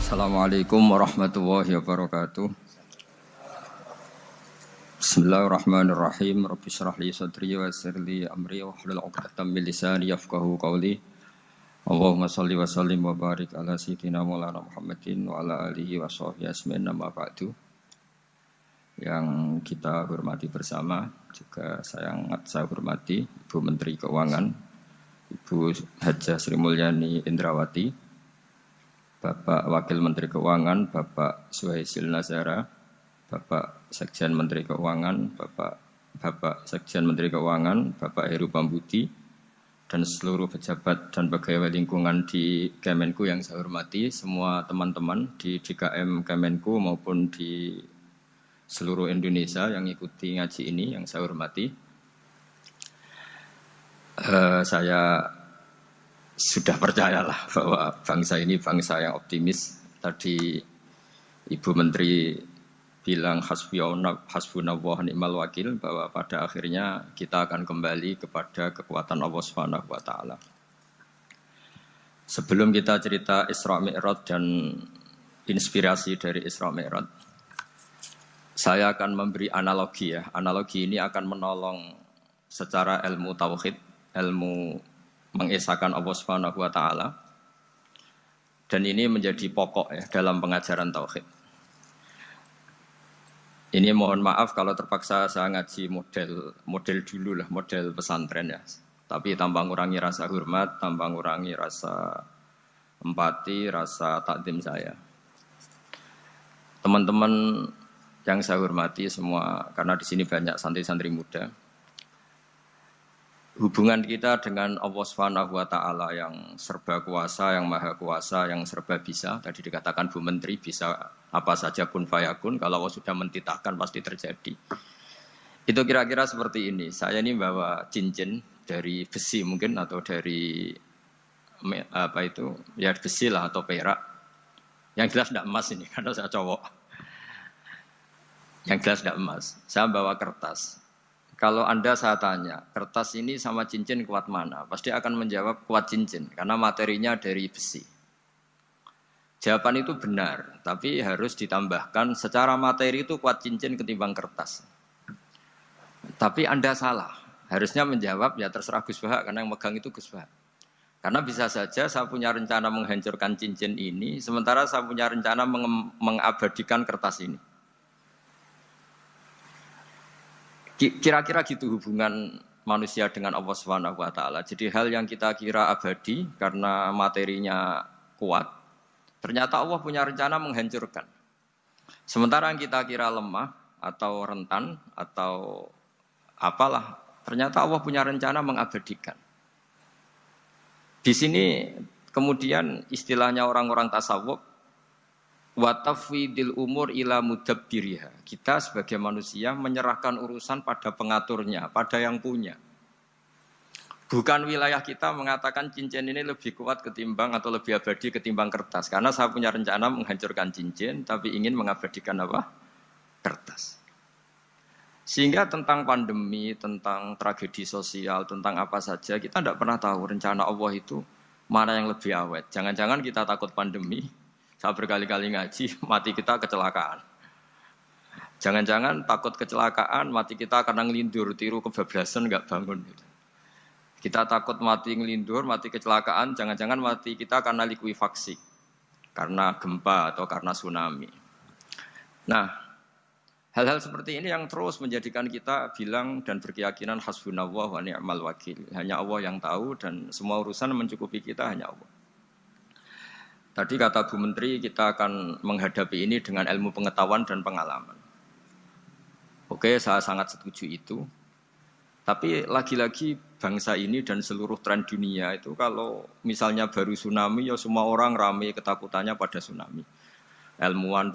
Assalamualaikum warahmatullahi wabarakatuh. Bismillahirrahmanirrahim. Rabbi shrah li sadri wa yassir li amri wahlul 'uqdatam min lisani yafqahu qawli. Allahumma shalli wa sallim wa barik ala sayyidina Maulana Muhammadin wa ala alihi wa sahbihi asmin amma ba'du. Yang kita hormati bersama, juga saya hormati Ibu Menteri Keuangan, Ibu Hajah Sri Mulyani Indrawati, Bapak Wakil Menteri Keuangan, Bapak Suhaisil Nazara, Bapak Sekjen Menteri Keuangan, Bapak Sekjen Menteri Keuangan, Bapak Heru Pambudi, dan seluruh pejabat dan pegawai lingkungan di Kemenku yang saya hormati, semua teman-teman di DKM Kemenku maupun di seluruh Indonesia yang ikuti ngaji ini yang saya hormati. Saya sudah percayalah bahwa bangsa ini bangsa yang optimis. Tadi Ibu Menteri bilang hasbunallah ni'mal wakil, bahwa pada akhirnya kita akan kembali kepada kekuatan Allah Subhanahu wa taala. Sebelum kita cerita Isra Mi'raj dan inspirasi dari Isra Mi'raj, saya akan memberi analogi ya. Analogi ini akan menolong secara ilmu tauhid, ilmu mengesahkan Allah Subhanahu wa taala. Dan ini menjadi pokok ya dalam pengajaran tauhid. Ini mohon maaf kalau terpaksa saya ngaji model dulu lah, model pesantren ya. Tapi tanpa ngurangi rasa hormat, tanpa ngurangi rasa empati, rasa takdim saya. Teman-teman yang saya hormati semua, karena di sini banyak santri-santri muda. Hubungan kita dengan Allah Subhanahu wa taala yang serba kuasa, yang maha kuasa, yang serba bisa. Tadi dikatakan Bu Menteri bisa apa saja kun fayakun, kalau Allah sudah mentitahkan pasti terjadi. Itu kira-kira seperti ini. Saya ini bawa cincin dari besi mungkin atau dari apa itu? Ya besi lah atau perak. Yang jelas tidak emas ini karena saya cowok. Yang jelas tidak emas. Saya bawa kertas. Kalau Anda saya tanya, kertas ini sama cincin kuat mana? Pasti akan menjawab kuat cincin, karena materinya dari besi. Jawaban itu benar, tapi harus ditambahkan secara materi itu kuat cincin ketimbang kertas. Tapi Anda salah, harusnya menjawab ya terserah Gus Bahak, karena yang megang itu Gus Bahak. Karena bisa saja saya punya rencana menghancurkan cincin ini, sementara saya punya rencana mengabadikan kertas ini. Kira-kira gitu hubungan manusia dengan Allah Subhanahu wa taala. Jadi hal yang kita kira abadi karena materinya kuat, ternyata Allah punya rencana menghancurkan. Sementara yang kita kira lemah atau rentan atau apalah, ternyata Allah punya rencana mengabadikan. Di sini kemudian istilahnya orang-orang tasawuf, wa tafwidil umur ila mudabbiriha. Kita sebagai manusia menyerahkan urusan pada pengaturnya, pada yang punya. Bukan wilayah kita mengatakan cincin ini lebih kuat ketimbang atau lebih abadi ketimbang kertas. Karena saya punya rencana menghancurkan cincin, tapi ingin mengabadikan apa? Kertas. Sehingga tentang pandemi, tentang tragedi sosial, tentang apa saja, kita tidak pernah tahu rencana Allah itu mana yang lebih awet. Jangan-jangan kita takut pandemi, saya berkali-kali ngaji, mati kita kecelakaan. Jangan-jangan takut kecelakaan, mati kita karena ngelindur, tiru kebablasan, nggak bangun. Gitu. Kita takut mati ngelindur, mati kecelakaan, jangan-jangan mati kita karena likuifaksi, karena gempa atau karena tsunami. Nah, hal-hal seperti ini yang terus menjadikan kita bilang dan berkeyakinan hasbunallah wa ni'mal wakil. Hanya Allah yang tahu dan semua urusan mencukupi kita hanya Allah. Tadi kata Bu Menteri kita akan menghadapi ini dengan ilmu pengetahuan dan pengalaman. Oke, saya sangat setuju itu. Tapi lagi-lagi bangsa ini dan seluruh tren dunia itu kalau misalnya baru tsunami ya semua orang ramai ketakutannya pada tsunami. Ilmuwan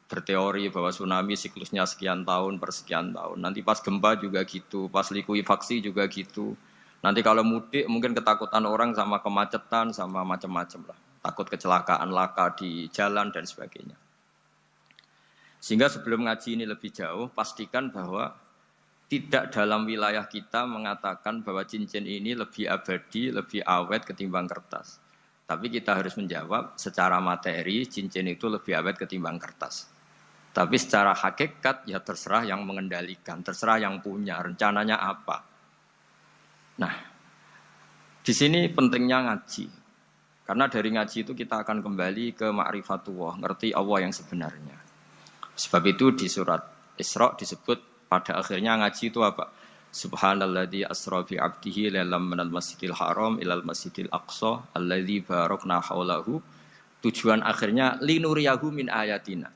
berteori bahwa tsunami siklusnya sekian tahun per sekian tahun. Nanti pas gempa juga gitu, pas likuifaksi juga gitu. Nanti kalau mudik mungkin ketakutan orang sama kemacetan sama macam-macam lah. Takut kecelakaan laka di jalan dan sebagainya. Sehingga sebelum ngaji ini lebih jauh, pastikan bahwa tidak dalam wilayah kita mengatakan bahwa cincin ini lebih abadi, lebih awet ketimbang kertas. Tapi kita harus menjawab secara materi cincin itu lebih awet ketimbang kertas. Tapi secara hakikat ya terserah yang mengendalikan, terserah yang punya, rencananya apa. Nah, di sini pentingnya ngaji. Karena dari ngaji itu kita akan kembali ke ma'rifatullah, ngerti Allah yang sebenarnya. Sebab itu di surat Isra disebut pada akhirnya ngaji itu apa? Subhanalladzi asra bi 'abdihi lailam minal masjidil haram ilal masjidil aqsa alladzi barakna haulahu. Tujuan akhirnya linuriyahu min ayatina.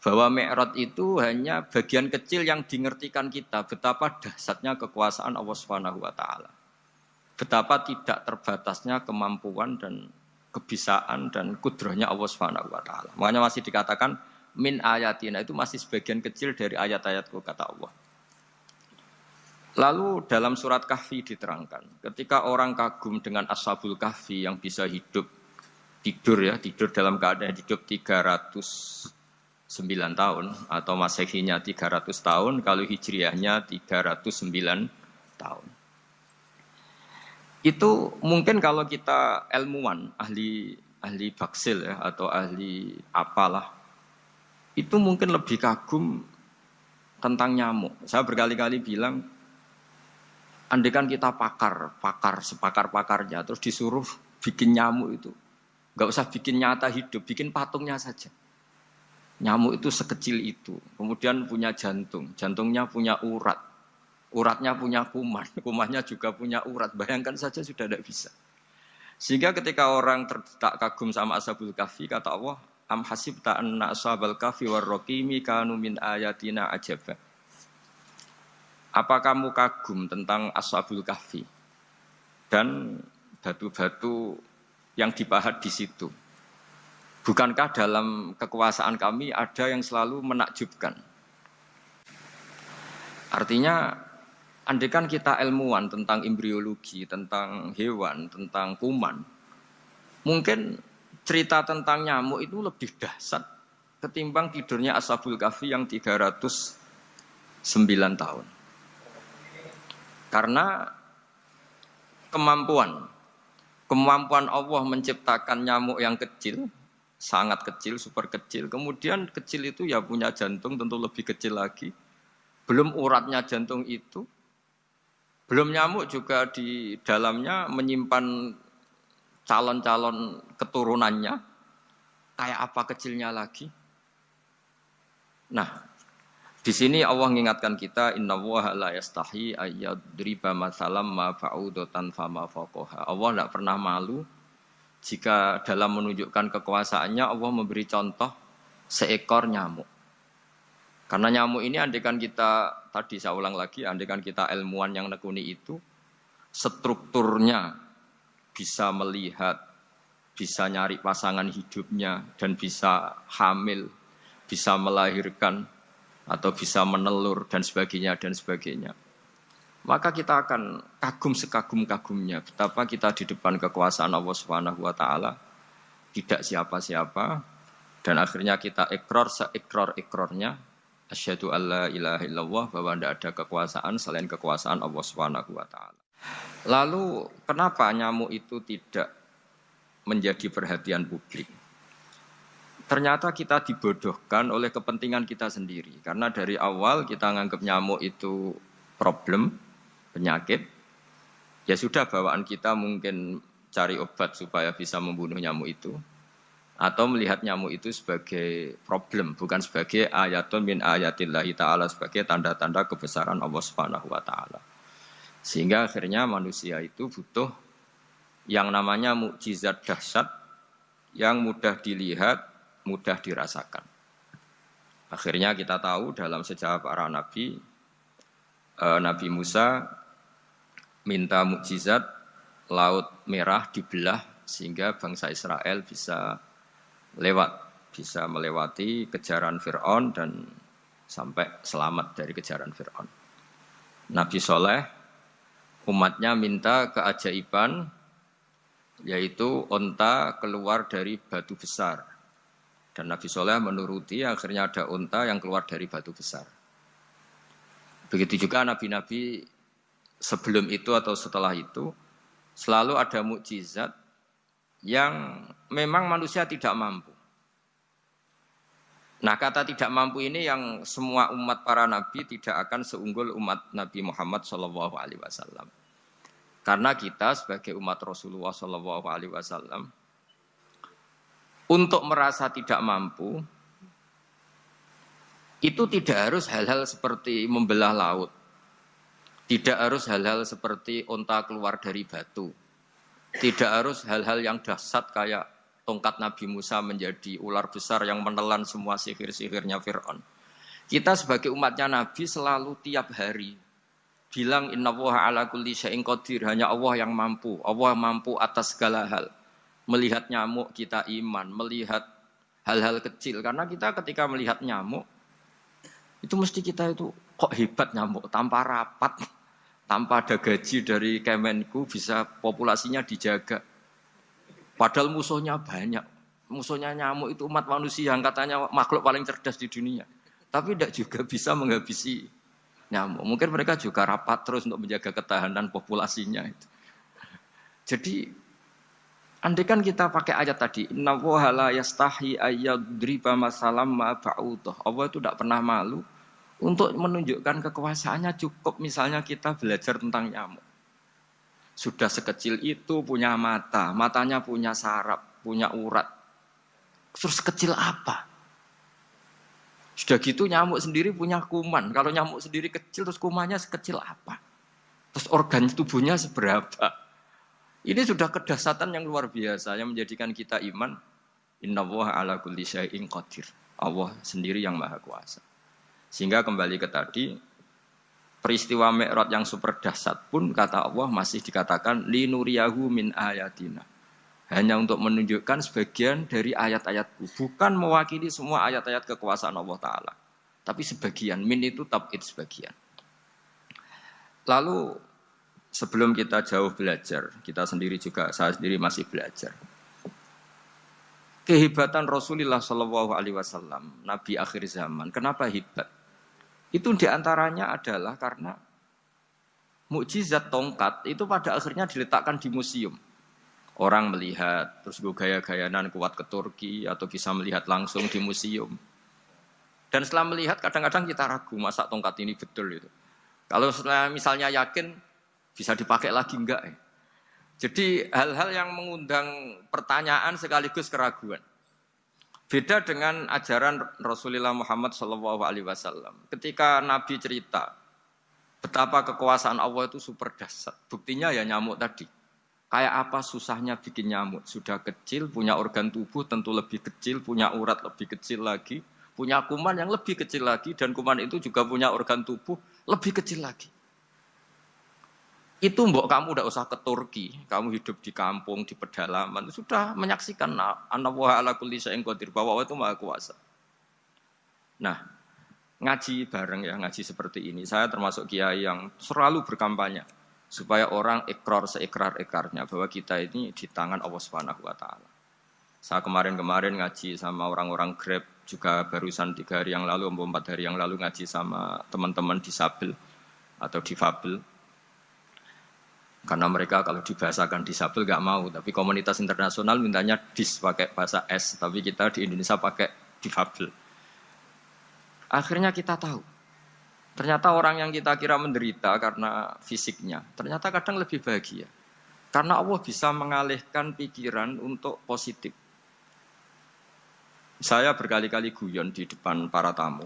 Bahwa Mi'raj itu hanya bagian kecil yang dingertikan kita betapa dahsyatnya kekuasaan Allah Subhanahu wa taala. Betapa tidak terbatasnya kemampuan dan kebisaan dan kudrahnya Allah Subhanahu wa taala. Makanya masih dikatakan min ayatina, itu masih sebagian kecil dari ayat-ayatku kata Allah. Lalu dalam surat Kahfi diterangkan, ketika orang kagum dengan Ashabul Kahfi yang bisa hidup tidur dalam keadaan hidup 309 tahun atau Masehinya 300 tahun, kalau Hijriahnya 309 tahun. Itu mungkin kalau kita ilmuwan, ahli baksil ya, atau ahli apalah, itu mungkin lebih kagum tentang nyamuk. Saya berkali-kali bilang, andaikan kita sepakar-pakarnya, terus disuruh bikin nyamuk itu, nggak usah bikin nyata hidup, bikin patungnya saja. Nyamuk itu sekecil itu, kemudian punya jantung, jantungnya punya urat, uratnya punya kuman, kumannya juga punya urat. Bayangkan saja sudah tidak bisa. Sehingga ketika orang tak kagum sama Ashabul Kahfi, kata Allah, am hasibta anna ashabal kahfi warraqimi kanu min ayatina ajaba. Apa kamu kagum tentang Ashabul Kahfi dan batu-batu yang dipahat di situ? Bukankah dalam kekuasaan kami ada yang selalu menakjubkan? Artinya, andaikan kita ilmuwan tentang embriologi, tentang hewan, tentang kuman, mungkin cerita tentang nyamuk itu lebih dahsyat ketimbang tidurnya Ashabul Kahfi yang 309 tahun. Karena kemampuan Allah menciptakan nyamuk yang kecil, sangat kecil, super kecil. Kemudian kecil itu ya punya jantung tentu lebih kecil lagi. Belum uratnya jantung itu. Belum nyamuk juga di dalamnya menyimpan calon-calon keturunannya. Kayak apa kecilnya lagi. Nah, di sini Allah mengingatkan kita, innallaha la yastahi ayyadriba matsalam ma ba'udatan fama fawqaha. Allah tidak pernah malu jika dalam menunjukkan kekuasaannya Allah memberi contoh seekor nyamuk. Karena nyamuk ini andaikan kita, tadi saya ulang lagi, andaikan kita ilmuwan yang nekuni itu, strukturnya bisa melihat, bisa nyari pasangan hidupnya, dan bisa hamil, bisa melahirkan, atau bisa menelur, dan sebagainya. Maka kita akan kagum sekagum-kagumnya betapa kita di depan kekuasaan Allah Subhanahu wa taala tidak siapa-siapa, dan akhirnya kita ikrar seikrar-ikrarnya asyhadu alla ilaha illallah, bahwa tidak ada kekuasaan selain kekuasaan Allah Subhanahu wa taala. Lalu kenapa nyamuk itu tidak menjadi perhatian publik? Ternyata kita dibodohkan oleh kepentingan kita sendiri. Karena dari awal kita menganggap nyamuk itu problem, penyakit, ya sudah bawaan kita mungkin cari obat supaya bisa membunuh nyamuk itu, atau melihat nyamuk itu sebagai problem, bukan sebagai ayatun min ayatillahi ta'ala, sebagai tanda-tanda kebesaran Allah Subhanahu wa ta'ala. Sehingga akhirnya manusia itu butuh yang namanya mukjizat dahsyat yang mudah dilihat, mudah dirasakan. Akhirnya kita tahu dalam sejarah para nabi, Nabi Musa minta mukjizat laut merah dibelah sehingga bangsa Israel bisa melewati kejaran Fir'aun dan sampai selamat dari kejaran Fir'aun. Nabi Soleh umatnya minta keajaiban, yaitu onta keluar dari batu besar. Dan Nabi Soleh menuruti, akhirnya ada onta yang keluar dari batu besar. Begitu juga nabi-nabi sebelum itu atau setelah itu, selalu ada mukjizat yang memang manusia tidak mampu. Nah, kata tidak mampu ini yang semua umat para nabi tidak akan seunggul umat Nabi Muhammad SAW. Karena kita sebagai umat Rasulullah SAW untuk merasa tidak mampu itu tidak harus hal-hal seperti membelah laut, tidak harus hal-hal seperti onta keluar dari batu, tidak harus hal-hal yang dahsyat kayak tongkat Nabi Musa menjadi ular besar yang menelan semua sihir-sihirnya Fir'aun. Kita sebagai umatnya Nabi selalu tiap hari bilang innallaha ala kulli syai'in qadir, hanya Allah yang mampu. Allah mampu atas segala hal. Melihat nyamuk kita iman, melihat hal-hal kecil. Karena kita ketika melihat nyamuk, itu mesti kita itu kok hebat nyamuk, tanpa rapat, tanpa ada gaji dari Kemenku bisa populasinya dijaga. Padahal musuhnya banyak. Musuhnya nyamuk itu umat manusia yang katanya makhluk paling cerdas di dunia. Tapi tidak juga bisa menghabisi nyamuk. Mungkin mereka juga rapat terus untuk menjaga ketahanan populasinya itu. Jadi andai kan kita pakai ayat tadi, innallaha la yastahi ayyadriba masalam ma ba'udah. Allah itu tidak pernah malu untuk menunjukkan kekuasaannya. Cukup misalnya kita belajar tentang nyamuk. Sudah sekecil itu punya mata, matanya punya saraf, punya urat. Terus sekecil apa? Sudah gitu nyamuk sendiri punya kuman. Kalau nyamuk sendiri kecil, terus kumannya sekecil apa? Terus organ tubuhnya seberapa? Ini sudah kedahsyatan yang luar biasa yang menjadikan kita iman. Innallaha ala kulli syai'in qadir. Allah sendiri yang maha kuasa. Sehingga kembali ke tadi, peristiwa Mi'raj yang super dahsyat pun kata Allah masih dikatakan linuriyahu min ayatina. Hanya untuk menunjukkan sebagian dari ayat-ayatku, bukan mewakili semua ayat-ayat kekuasaan Allah Ta'ala. Tapi sebagian, min itu tab'id sebagian. Lalu sebelum kita jauh belajar, kita sendiri juga, saya sendiri masih belajar. Kehebatan Rasulullah SAW, Nabi akhir zaman, kenapa hebat? Itu diantaranya adalah karena mukjizat tongkat itu pada akhirnya diletakkan di museum. Orang melihat, terus gue gaya-gayanan kuat ke Turki atau bisa melihat langsung di museum. Dan setelah melihat kadang-kadang kita ragu masa tongkat ini betul itu. Kalau setelah misalnya yakin bisa dipakai lagi enggak? Jadi hal-hal yang mengundang pertanyaan sekaligus keraguan. Beda dengan ajaran Rasulullah Muhammad SAW. Ketika Nabi cerita betapa kekuasaan Allah itu super dahsyat. Buktinya ya nyamuk tadi. Kayak apa susahnya bikin nyamuk. Sudah kecil, punya organ tubuh tentu lebih kecil, punya urat lebih kecil lagi, punya kuman yang lebih kecil lagi, dan kuman itu juga punya organ tubuh lebih kecil lagi. Itu mbok kamu udah usah ke Turki, kamu hidup di kampung, di pedalaman, sudah menyaksikan anallaha ala kulli syai'in qadir, bahwa Allah itu maha kuasa. Nah, ngaji bareng ya, ngaji seperti ini. Saya termasuk kiai yang selalu berkampanye supaya orang ikrar seikrar-ikrarnya bahwa kita ini di tangan Allah Subhanahu wa taala. Saya kemarin-kemarin ngaji sama orang-orang Grab, juga barusan 3 hari yang lalu, 4 hari yang lalu ngaji sama teman-teman disabel atau difabel. Karena mereka kalau dibahasakan disabel gak mau, tapi komunitas internasional mintanya dis pakai bahasa S, tapi kita di Indonesia pakai difabel. Akhirnya kita tahu, ternyata orang yang kita kira menderita karena fisiknya, ternyata kadang lebih bahagia. Karena Allah bisa mengalihkan pikiran untuk positif. Saya berkali-kali guyon di depan para tamu.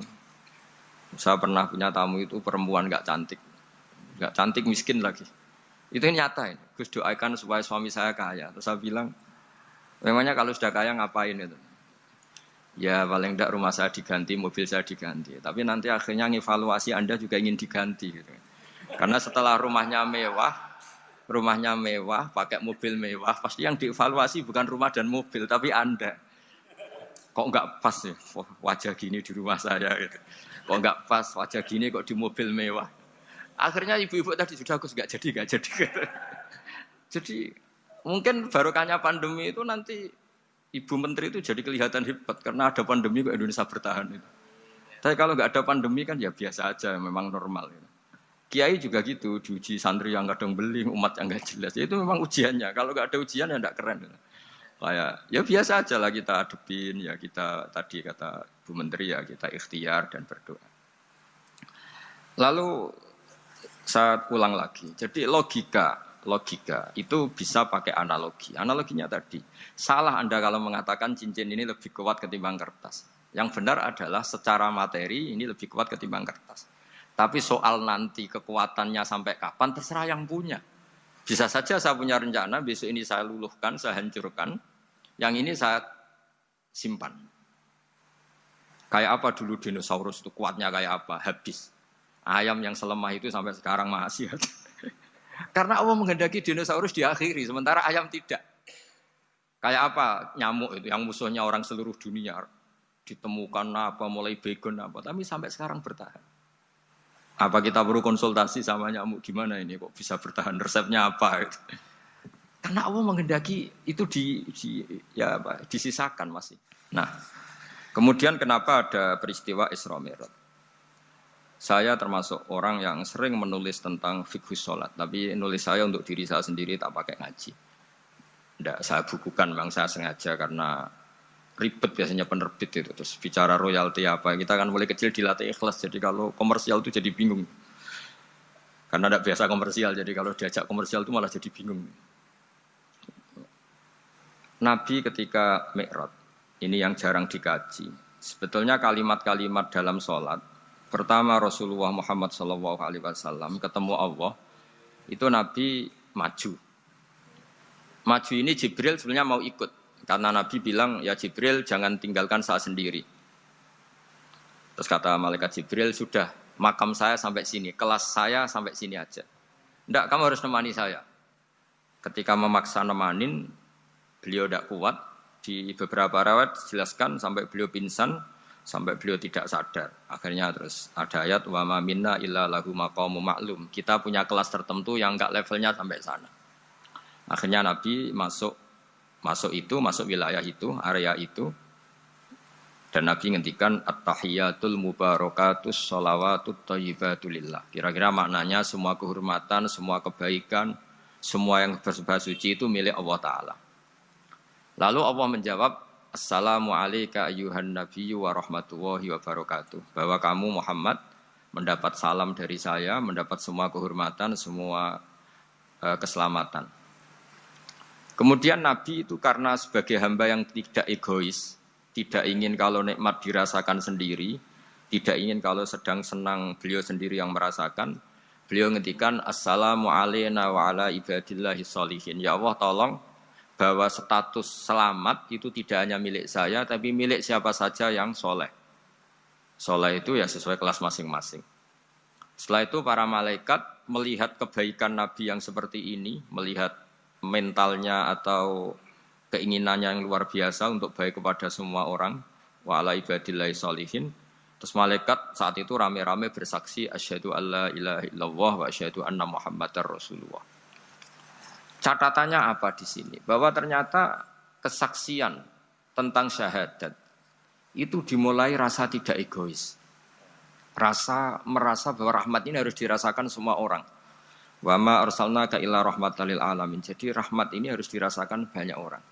Saya pernah punya tamu itu perempuan gak cantik miskin lagi. Itu nyata ini. Gus doakan supaya suami saya kaya. Terus saya bilang, memangnya kalau sudah kaya ngapain itu? Ya paling tidak rumah saya diganti, mobil saya diganti. Tapi nanti akhirnya ngevaluasi Anda juga ingin diganti. Gitu. Karena setelah rumahnya mewah, pakai mobil mewah, pasti yang dievaluasi bukan rumah dan mobil, tapi Anda. Kok enggak pas ya wajah gini di rumah saya? Gitu. Kok enggak pas wajah gini kok di mobil mewah? Akhirnya ibu-ibu tadi sudah aku enggak jadi. Jadi mungkin barokahnya pandemi itu nanti Ibu Menteri itu jadi kelihatan hebat karena ada pandemi kok Indonesia bertahan itu. Tapi kalau nggak ada pandemi kan ya biasa aja, memang normal. Gitu. Kiai juga gitu, diuji santri yang kadang beling, umat yang nggak jelas. Itu memang ujiannya. Kalau nggak ada ujian ya nggak keren. Gitu. Kayak ya biasa aja lah kita adepin, ya kita tadi kata Bu Menteri ya kita ikhtiar dan berdoa. Lalu saya ulang lagi. Jadi logika itu bisa pakai analogi. Analoginya tadi, salah Anda kalau mengatakan cincin ini lebih kuat ketimbang kertas. Yang benar adalah secara materi ini lebih kuat ketimbang kertas. Tapi soal nanti kekuatannya sampai kapan terserah yang punya. Bisa saja saya punya rencana besok ini saya luluhkan, saya hancurkan. Yang ini saya simpan. Kayak apa dulu dinosaurus itu kuatnya kayak apa? Habis. Ayam yang selemah itu sampai sekarang masih ada. Karena Allah menghendaki dinosaurus diakhiri, sementara ayam tidak. Kayak apa nyamuk itu yang musuhnya orang seluruh dunia. Ditemukan apa, mulai begon apa, tapi sampai sekarang bertahan. Apa kita perlu konsultasi sama nyamuk gimana ini kok bisa bertahan, resepnya apa itu. Karena Allah menghendaki itu disisakan masih. Nah, kemudian kenapa ada peristiwa Isra Mi'raj? Saya termasuk orang yang sering menulis tentang fikih sholat, tapi nulis saya untuk diri saya sendiri tak pakai ngaji. Tidak saya bukukan, memang saya sengaja karena ribet biasanya penerbit itu. Terus bicara royalti apa, kita kan mulai kecil dilatih ikhlas, jadi kalau komersial itu jadi bingung. Karena tidak biasa komersial, jadi kalau diajak komersial itu malah jadi bingung. Nabi ketika Mi'raj, ini yang jarang dikaji. Sebetulnya kalimat-kalimat dalam sholat, pertama Rasulullah Muhammad SAW ketemu Allah, itu Nabi maju. Maju ini Jibril sebenarnya mau ikut. Karena Nabi bilang, ya Jibril jangan tinggalkan saya sendiri. Terus kata malaikat Jibril, sudah makam saya sampai sini, kelas saya sampai sini aja. Enggak, kamu harus nemani saya. Ketika memaksa nemanin, beliau tidak kuat. Di beberapa riwayat dijelaskan sampai beliau pingsan, sampai beliau tidak sadar. Akhirnya terus ada ayat wa ma minna illa lahu maqamun ma'lum. Kita punya kelas tertentu yang enggak levelnya sampai sana. Akhirnya Nabi masuk wilayah itu, area itu. Dan Nabi ngendikan at-tahiyatul mubarakatus sholawatut thayyibatulillah. Kira-kira maknanya semua kehormatan, semua kebaikan, semua yang bersembah suci itu milik Allah Ta'ala. Lalu Allah menjawab, Assalamu alayka ayyuhan nabiyyu wa rahmatullahi wa barakatuh. Bahwa kamu Muhammad mendapat salam dari saya, mendapat semua kehormatan, semua keselamatan. Kemudian Nabi itu karena sebagai hamba yang tidak egois, tidak ingin kalau nikmat dirasakan sendiri, tidak ingin kalau sedang senang beliau sendiri yang merasakan, beliau ngendikan Assalamu alayna wa ala ibadillahi sholihin. Ya Allah tolong bahwa status selamat itu tidak hanya milik saya, tapi milik siapa saja yang soleh. Soleh itu ya sesuai kelas masing-masing. Setelah itu para malaikat melihat kebaikan Nabi yang seperti ini, melihat mentalnya atau keinginannya yang luar biasa untuk baik kepada semua orang, wa ala ibadillahi sholihin. Terus malaikat saat itu rame-rame bersaksi asyhadu alla ilaha illallah wa asyhadu anna muhammadar rasulullah. Catatannya apa di sini? Bahwa ternyata kesaksian tentang syahadat itu dimulai rasa tidak egois. Merasa bahwa rahmat ini harus dirasakan semua orang. Wa ma arsalnaka illa rahmatan lil alamin. Jadi rahmat ini harus dirasakan banyak orang.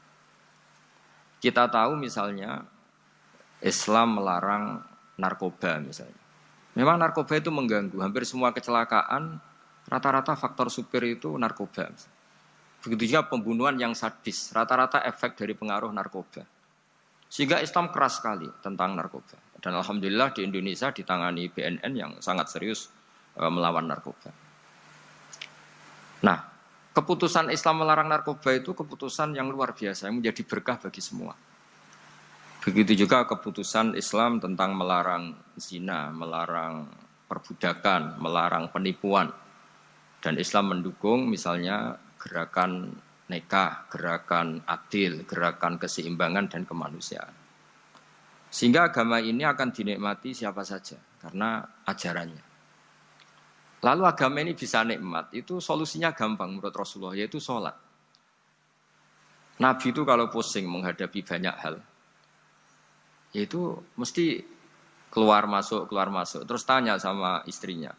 Kita tahu misalnya Islam melarang narkoba misalnya. Memang narkoba itu mengganggu. Hampir semua kecelakaan rata-rata faktor supir itu narkoba. Begitu juga pembunuhan yang sadis, rata-rata efek dari pengaruh narkoba. Sehingga Islam keras sekali tentang narkoba. Dan alhamdulillah di Indonesia ditangani BNN yang sangat serius melawan narkoba. Nah, keputusan Islam melarang narkoba itu keputusan yang luar biasa, yang menjadi berkah bagi semua. Begitu juga keputusan Islam tentang melarang zina, melarang perbudakan, melarang penipuan. Dan Islam mendukung misalnya gerakan nikah, gerakan adil, gerakan keseimbangan dan kemanusiaan. Sehingga agama ini akan dinikmati siapa saja karena ajarannya. Lalu agama ini bisa nikmat, itu solusinya gampang menurut Rasulullah, yaitu sholat. Nabi itu kalau pusing menghadapi banyak hal, yaitu mesti keluar masuk. Terus tanya sama istrinya,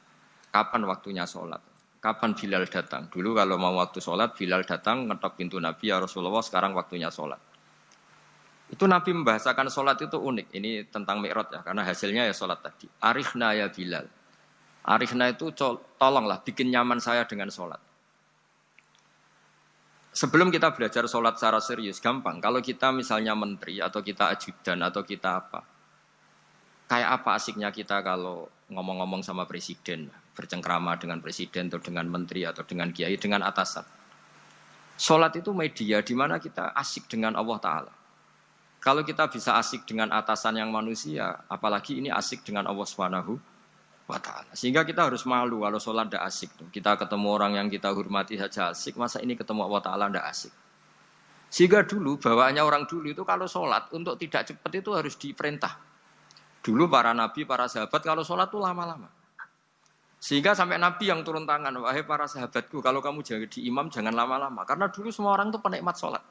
kapan waktunya sholat? Kapan Bilal datang? Dulu kalau mau waktu sholat, Bilal datang, ngetok pintu Nabi, ya Rasulullah sekarang waktunya sholat. Itu Nabi membahasakan sholat itu unik. Ini tentang Mi'raj ya, karena hasilnya ya sholat tadi. Arikhna ya Bilal. Arikhna itu tolonglah bikin nyaman saya dengan sholat. Sebelum kita belajar sholat secara serius, gampang. Kalau kita misalnya menteri, atau kita ajudan, atau kita apa. Kayak apa asiknya kita kalau ngomong-ngomong sama presiden. Bercengkrama dengan presiden, atau dengan menteri, atau dengan kiai, dengan atasan. Sholat itu media di mana kita asik dengan Allah Ta'ala. Kalau kita bisa asik dengan atasan yang manusia, apalagi ini asik dengan Allah Subhanahu wa Ta'ala. Sehingga kita harus malu kalau sholat tidak asik. Kita ketemu orang yang kita hormati saja asik, masa ini ketemu Allah Ta'ala tidak asik. Sehingga dulu, bawaannya orang dulu itu kalau sholat, untuk tidak cepat itu harus diperintah. Dulu para nabi, para sahabat, kalau sholat itu lama-lama. Sehingga sampai nabi yang turun tangan, wahai para sahabatku, kalau kamu jadi imam jangan lama-lama. Karena dulu semua orang itu penikmat sholat.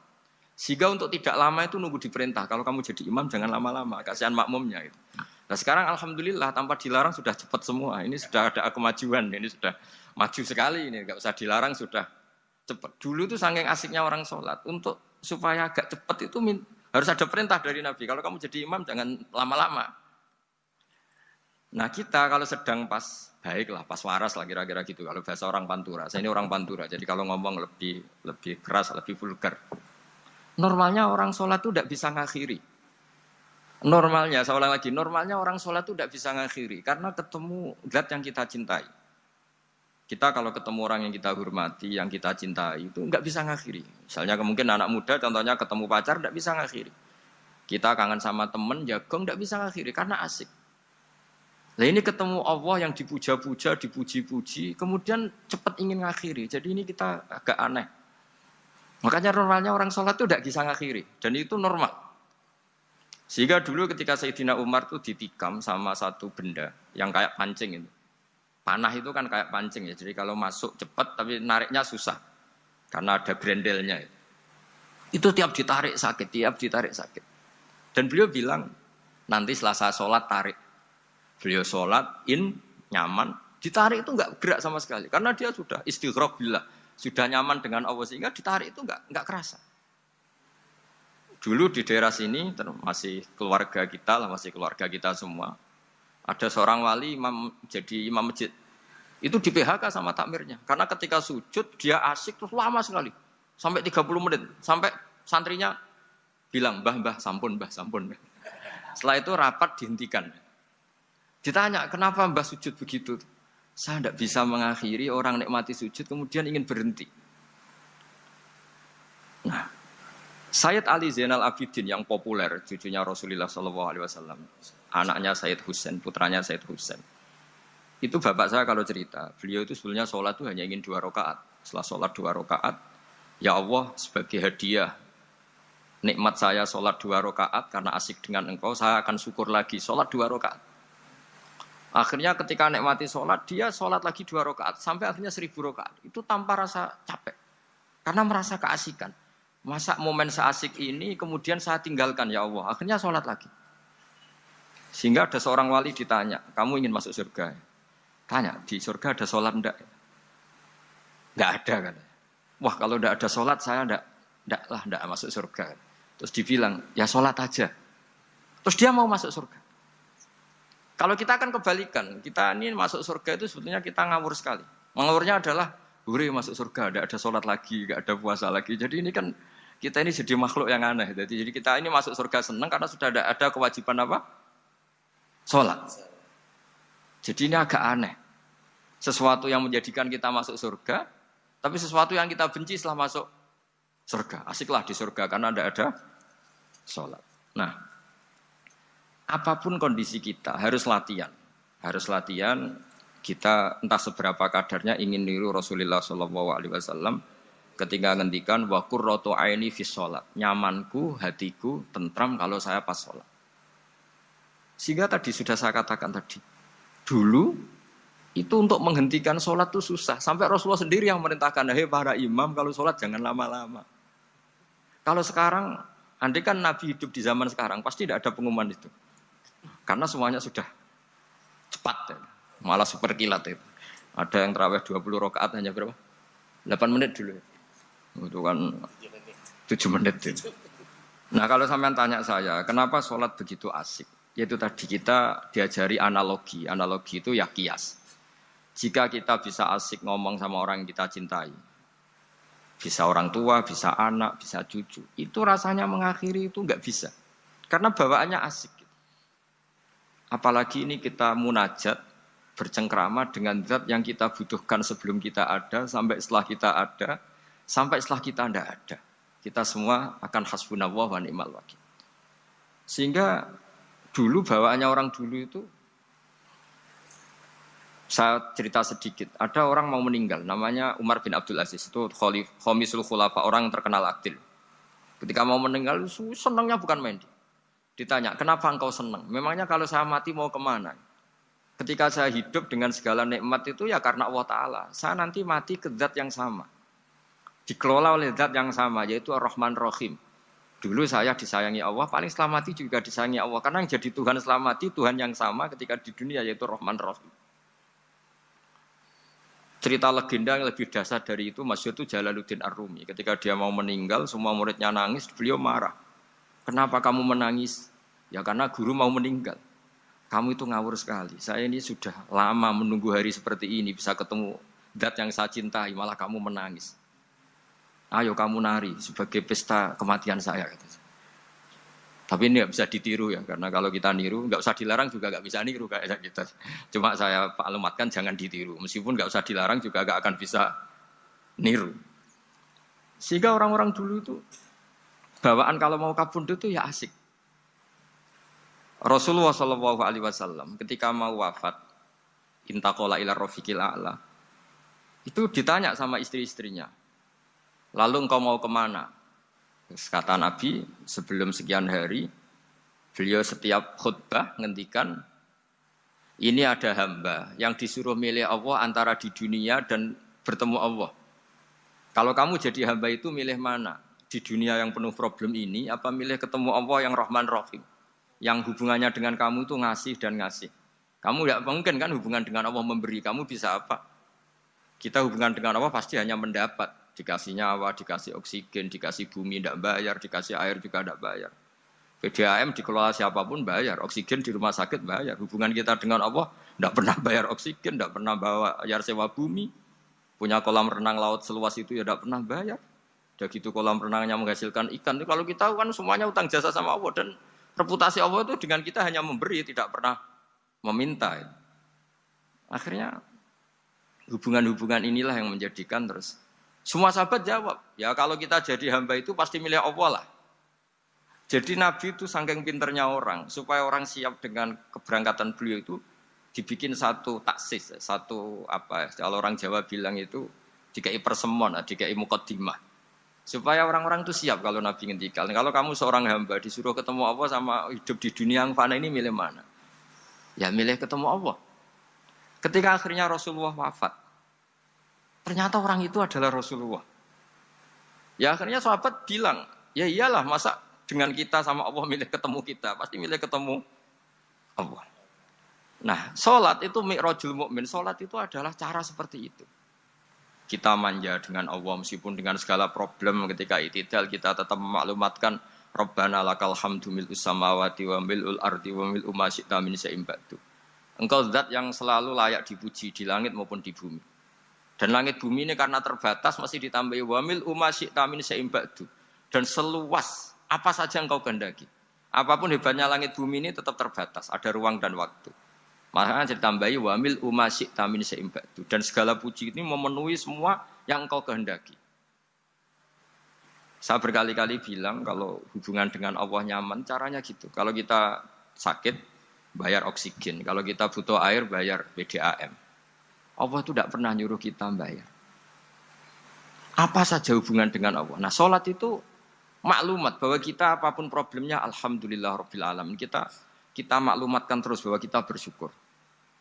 Sehingga untuk tidak lama itu nunggu diperintah. Kalau kamu jadi imam jangan lama-lama, kasihan makmumnya itu. Nah sekarang alhamdulillah tanpa dilarang sudah cepat semua. Ini sudah ada kemajuan, ini sudah maju sekali ini. Enggak usah dilarang sudah cepat. Dulu itu saking asiknya orang sholat. Untuk supaya agak cepat itu harus ada perintah dari Nabi. Kalau kamu jadi imam jangan lama-lama. Nah kita kalau sedang pas baiklah, pas waras lah kira-kira gitu. Kalau bahasa orang Pantura, saya ini orang Pantura. Jadi kalau ngomong lebih keras, lebih vulgar. Normalnya orang sholat itu tidak bisa ngakhiri. Normalnya, saya ulang lagi, normalnya orang sholat itu tidak bisa ngakhiri. Karena ketemu zat yang kita cintai. Kita kalau ketemu orang yang kita hormati, yang kita cintai, itu nggak bisa ngakhiri. Misalnya mungkin anak muda, contohnya ketemu pacar, tidak bisa ngakhiri. Kita kangen sama teman, jagong, tidak bisa ngakhiri, karena asik. Nah ini ketemu Allah yang dipuja-puja, dipuji-puji, kemudian cepat ingin ngakhiri. Jadi ini kita agak aneh. Makanya normalnya orang sholat itu tidak bisa ngakhiri. Dan itu normal. Sehingga dulu ketika Sayyidina Umar itu ditikam sama satu benda yang kayak pancing itu. Panah itu kan kayak pancing ya. Jadi kalau masuk cepat tapi nariknya susah. Karena ada grendelnya. Itu tiap ditarik sakit, tiap ditarik sakit. Dan beliau bilang, nanti setelah saya sholat tarik. Beliau sholat, nyaman. Ditarik itu enggak gerak sama sekali. Karena dia sudah istighraq billah. Sudah nyaman dengan Allah sehingga ditarik itu enggak kerasa. Dulu di daerah sini masih keluarga kita lah, masih keluarga kita semua. Ada seorang wali jadi imam masjid. Itu di PHK sama takmirnya. Karena ketika sujud dia asik terus lama sekali. Sampai 30 menit. Sampai santrinya bilang, "Mbah, sampun, Mbah, sampun." Setelah itu rapat dihentikan. Ditanya, "Kenapa Mbah sujud begitu?" Saya tidak bisa mengakhiri orang nikmati sujud kemudian ingin berhenti. Nah, Sayyid Ali Zainal Abidin yang populer, cucunya Rasulullah SAW, anaknya Sayyid Husain, putranya Sayyid Husain. Itu bapak saya kalau cerita, beliau itu sebetulnya sholat itu hanya ingin 2 rakaat. Setelah sholat 2 rakaat, ya Allah sebagai hadiah nikmat saya sholat 2 rakaat karena asik dengan engkau, saya akan syukur lagi sholat 2 rakaat. Akhirnya ketika nikmati sholat, dia sholat lagi 2 rakaat sampai akhirnya 1000 rakaat. Itu tanpa rasa capek, karena merasa keasikan. Masa momen seasik ini kemudian saya tinggalkan ya Allah. Akhirnya sholat lagi. Sehingga ada seorang wali ditanya, "Kamu ingin masuk surga?" Tanya, "Di surga ada sholat enggak?" Enggak ada kan. Wah kalau enggak ada sholat saya enggak masuk surga. Terus dibilang, "Ya sholat aja." Terus dia mau masuk surga. Kalau kita akan kebalikan, kita ini masuk surga itu sebetulnya kita ngawur sekali. Ngawurnya adalah, hore masuk surga, tidak ada sholat lagi, tidak ada puasa lagi. Jadi ini kan, kita ini jadi makhluk yang aneh. Jadi kita ini masuk surga senang karena sudah ada kewajiban apa? Sholat. Jadi ini agak aneh. Sesuatu yang menjadikan kita masuk surga, tapi sesuatu yang kita benci setelah masuk surga. Asiklah di surga karena tidak ada sholat. Nah, apapun kondisi kita harus latihan. Harus latihan kita entah seberapa kadarnya ingin niru Rasulullah SAW ketika ngendikan wa qurratu aini fi sholat. Nyamanku, hatiku tentram kalau saya pas sholat. Sehingga tadi sudah saya katakan tadi. Dulu itu untuk menghentikan sholat itu susah. Sampai Rasulullah sendiri yang merintahkan, "Hei para imam kalau sholat jangan lama-lama." Kalau sekarang, andai kan Nabi hidup di zaman sekarang, pasti tidak ada pengumuman itu. Karena semuanya sudah cepat, ya. Malah super kilat itu. Ada yang tarawih 20 rakaat hanya berapa? 8 menit dulu. Itu kan 7 menit itu. Nah kalau sampean tanya saya, kenapa sholat begitu asik? Yaitu tadi kita diajari analogi. Analogi itu ya kias. Jika kita bisa asik ngomong sama orang yang kita cintai, bisa orang tua, bisa anak, bisa cucu, itu rasanya mengakhiri itu nggak bisa. Karena bawaannya asik. Apalagi ini kita munajat, bercengkrama dengan zat yang kita butuhkan sebelum kita ada, sampai setelah kita ada, sampai setelah kita tidak ada. Kita semua akan hasbunallah wa ni'mal wakil. Sehingga dulu bawaannya orang dulu itu, saya cerita sedikit. Ada orang mau meninggal, namanya Umar bin Abdul Aziz. Itu Khomisul Khulafa, orang yang terkenal adil. Ketika mau meninggal, senangnya bukan main. Ditanya, kenapa engkau senang? Memangnya kalau saya mati mau kemana? Ketika saya hidup dengan segala nikmat itu ya karena Allah Ta'ala. Saya nanti mati ke zat yang sama. Dikelola oleh zat yang sama, yaitu Ar-Rahman Rahim. Dulu saya disayangi Allah, paling setelah mati juga disayangi Allah. Karena yang jadi Tuhan setelah mati, Tuhan yang sama ketika di dunia, yaitu Rahman Rahim. Cerita legenda yang lebih dasar dari itu, masyhur itu Jalaluddin Ar-Rumi. Ketika dia mau meninggal, semua muridnya nangis, beliau marah. Kenapa kamu menangis? Ya karena guru mau meninggal. Kamu itu ngawur sekali. Saya ini sudah lama menunggu hari seperti ini, bisa ketemu zat yang saya cintai, malah kamu menangis. Ayo kamu nari sebagai pesta kematian saya. Tapi ini nggak bisa ditiru ya, karena kalau kita niru, nggak usah dilarang juga nggak bisa niru kayak kita. Cuma saya maklumatkan jangan ditiru, meskipun nggak usah dilarang juga nggak akan bisa niru. Sehingga orang-orang dulu itu bawaan kalau mau kabundut itu ya asik. Rasulullah Shallallahu Alaihi Wasallam ketika mau wafat, intaqola ila rofiqil a'la, itu ditanya sama istri-istrinya, lalu engkau mau kemana? Kata Nabi, sebelum sekian hari, beliau setiap khutbah ngendikan, ini ada hamba yang disuruh milih Allah antara di dunia dan bertemu Allah. Kalau kamu jadi hamba itu milih mana? Di dunia yang penuh problem ini, apa milih ketemu Allah yang Rahman Rahim? Yang hubungannya dengan kamu itu ngasih dan ngasih. Kamu tidak mungkin kan hubungan dengan Allah memberi, kamu bisa apa? Kita hubungan dengan Allah pasti hanya mendapat. Dikasih nyawa, dikasih oksigen, dikasih bumi tidak bayar, dikasih air juga tidak bayar. PDAM dikelola siapapun bayar, oksigen di rumah sakit bayar. Hubungan kita dengan Allah tidak pernah bayar oksigen, tidak pernah bayar sewa bumi. Punya kolam renang laut seluas itu ya tidak pernah bayar. Udah gitu kolam renangnya menghasilkan ikan. Kalau kita kan semuanya utang jasa sama Allah. Dan reputasi Allah itu dengan kita hanya memberi, tidak pernah meminta. Akhirnya hubungan-hubungan inilah yang menjadikan terus. Semua sahabat jawab, ya kalau kita jadi hamba itu pasti milih Allah lah. Jadi Nabi itu saking pinternya orang, supaya orang siap dengan keberangkatan beliau itu dibikin satu taksis, satu apa? Kalau orang Jawa bilang itu dikai persemon, dikai mukaddimah. Supaya orang-orang itu siap kalau Nabi ngendikan. Kalau kamu seorang hamba disuruh ketemu Allah sama hidup di dunia yang fana ini milih mana? Ya milih ketemu Allah. Ketika akhirnya Rasulullah wafat, ternyata orang itu adalah Rasulullah. Ya akhirnya sahabat bilang, ya iyalah masa dengan kita sama Allah milih ketemu kita, pasti milih ketemu Allah. Nah, sholat itu mi'rajul mukmin. Sholat itu adalah cara seperti itu. Kita manja dengan Allah meskipun dengan segala problem ketika itidal kita tetap memaklumatkan Rabbana lakal hamdu mil'us samawati wa mil'ul ardi wa mil'u ma syi'ta min syai'in ba'du. Engkau zat yang selalu layak dipuji di langit maupun di bumi. Dan langit bumi ini karena terbatas masih ditambahi wamil umasyi'ta min syai'in ba'du. Dan seluas apa saja engkau kehendaki. Apapun hebatnya langit bumi ini tetap terbatas, ada ruang dan waktu. Makanya ditambahi wamil umasyi'ta min syai'in ba'du. Dan segala puji ini memenuhi semua yang engkau kehendaki. Saya berkali-kali bilang kalau hubungan dengan Allah nyaman caranya gitu. Kalau kita sakit bayar oksigen, kalau kita butuh air bayar PDAM. Allah itu tidak pernah nyuruh kita bayar. Apa saja hubungan dengan Allah. Nah, sholat itu maklumat bahwa kita apapun problemnya, alhamdulillah rabbil alamin. Kita maklumatkan terus bahwa kita bersyukur.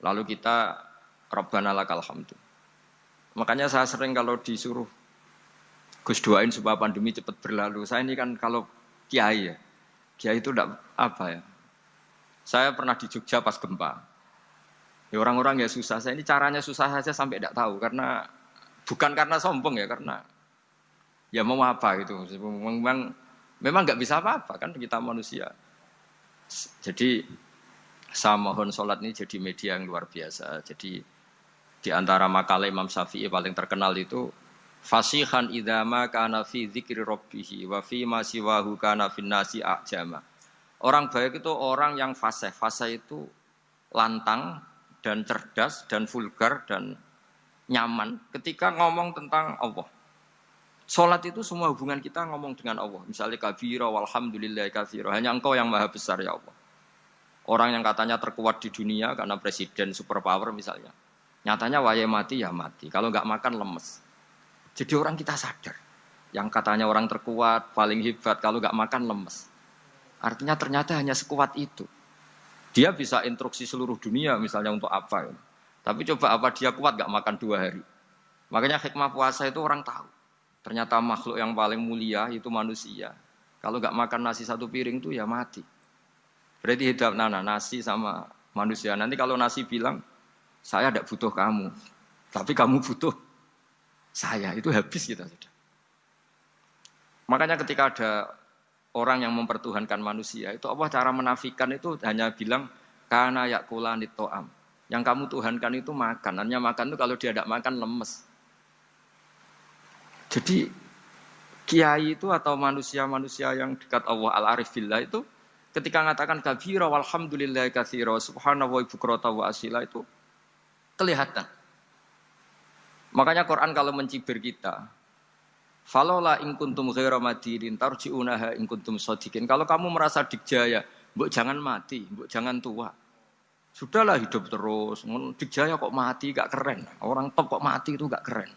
Lalu kita Rabbana lakal hamdu. Makanya saya sering kalau disuruh Gus doain supaya pandemi cepat berlalu. Saya ini kan kalau kiai ya, kiai itu tidak apa ya. Saya pernah di Jogja pas gempa. Ya orang-orang ya susah. Saya ini caranya susah saja sampai tidak tahu karena bukan karena sombong ya karena ya mau apa gitu. Memang Memang nggak bisa apa-apa kan kita manusia. Jadi saya mohon sholat ini jadi media yang luar biasa. Jadi di antara makalah Imam Syafi'i paling terkenal itu fasihan idama kana fi dzikri rabbih wa fi ma siwahu kana fin nasi ajama. Orang baik itu orang yang fasih. Fasih itu lantang dan cerdas dan vulgar dan nyaman ketika ngomong tentang Allah. Salat itu semua hubungan kita ngomong dengan Allah. Misalnya kabira walhamdulillah katsira. Hanya Engkau yang maha besar ya Allah. Orang yang katanya terkuat di dunia karena presiden superpower misalnya. Nyatanya waya mati ya mati. Kalau enggak makan lemes. Jadi orang kita sadar. Yang katanya orang terkuat, paling hebat, kalau enggak makan lemes. Artinya ternyata hanya sekuat itu. Dia bisa instruksi seluruh dunia misalnya untuk apa. Ya. Tapi coba apa dia kuat enggak makan 2 hari. Makanya hikmah puasa itu orang tahu. Ternyata makhluk yang paling mulia itu manusia. Kalau enggak makan nasi 1 piring itu ya mati. Berarti hidup nasi sama manusia. Nanti kalau nasi bilang, saya tidak butuh kamu. Tapi kamu butuh saya. Itu habis kita sudah. Makanya ketika ada orang yang mempertuhankan manusia, itu Allah cara menafikan itu hanya bilang, kana yakulanit to'am. Yang kamu tuhankan itu makan. Hanya makan itu kalau dia tidak makan lemes. Jadi kiai itu atau manusia-manusia yang dekat Allah al-arif billah itu ketika mengatakan kabira walhamdulillah katsira subhanahu wa bukrata wa asila itu kelihatan. Makanya Quran kalau mencibir kita, falola in kuntum ghaira madinin tarji'unaha in kuntum shadiqin. Kalau kamu merasa dikjaya, mbok jangan mati, mbok jangan tua. Sudahlah hidup terus. Dikjaya kok mati gak keren. Orang top kok mati itu gak keren.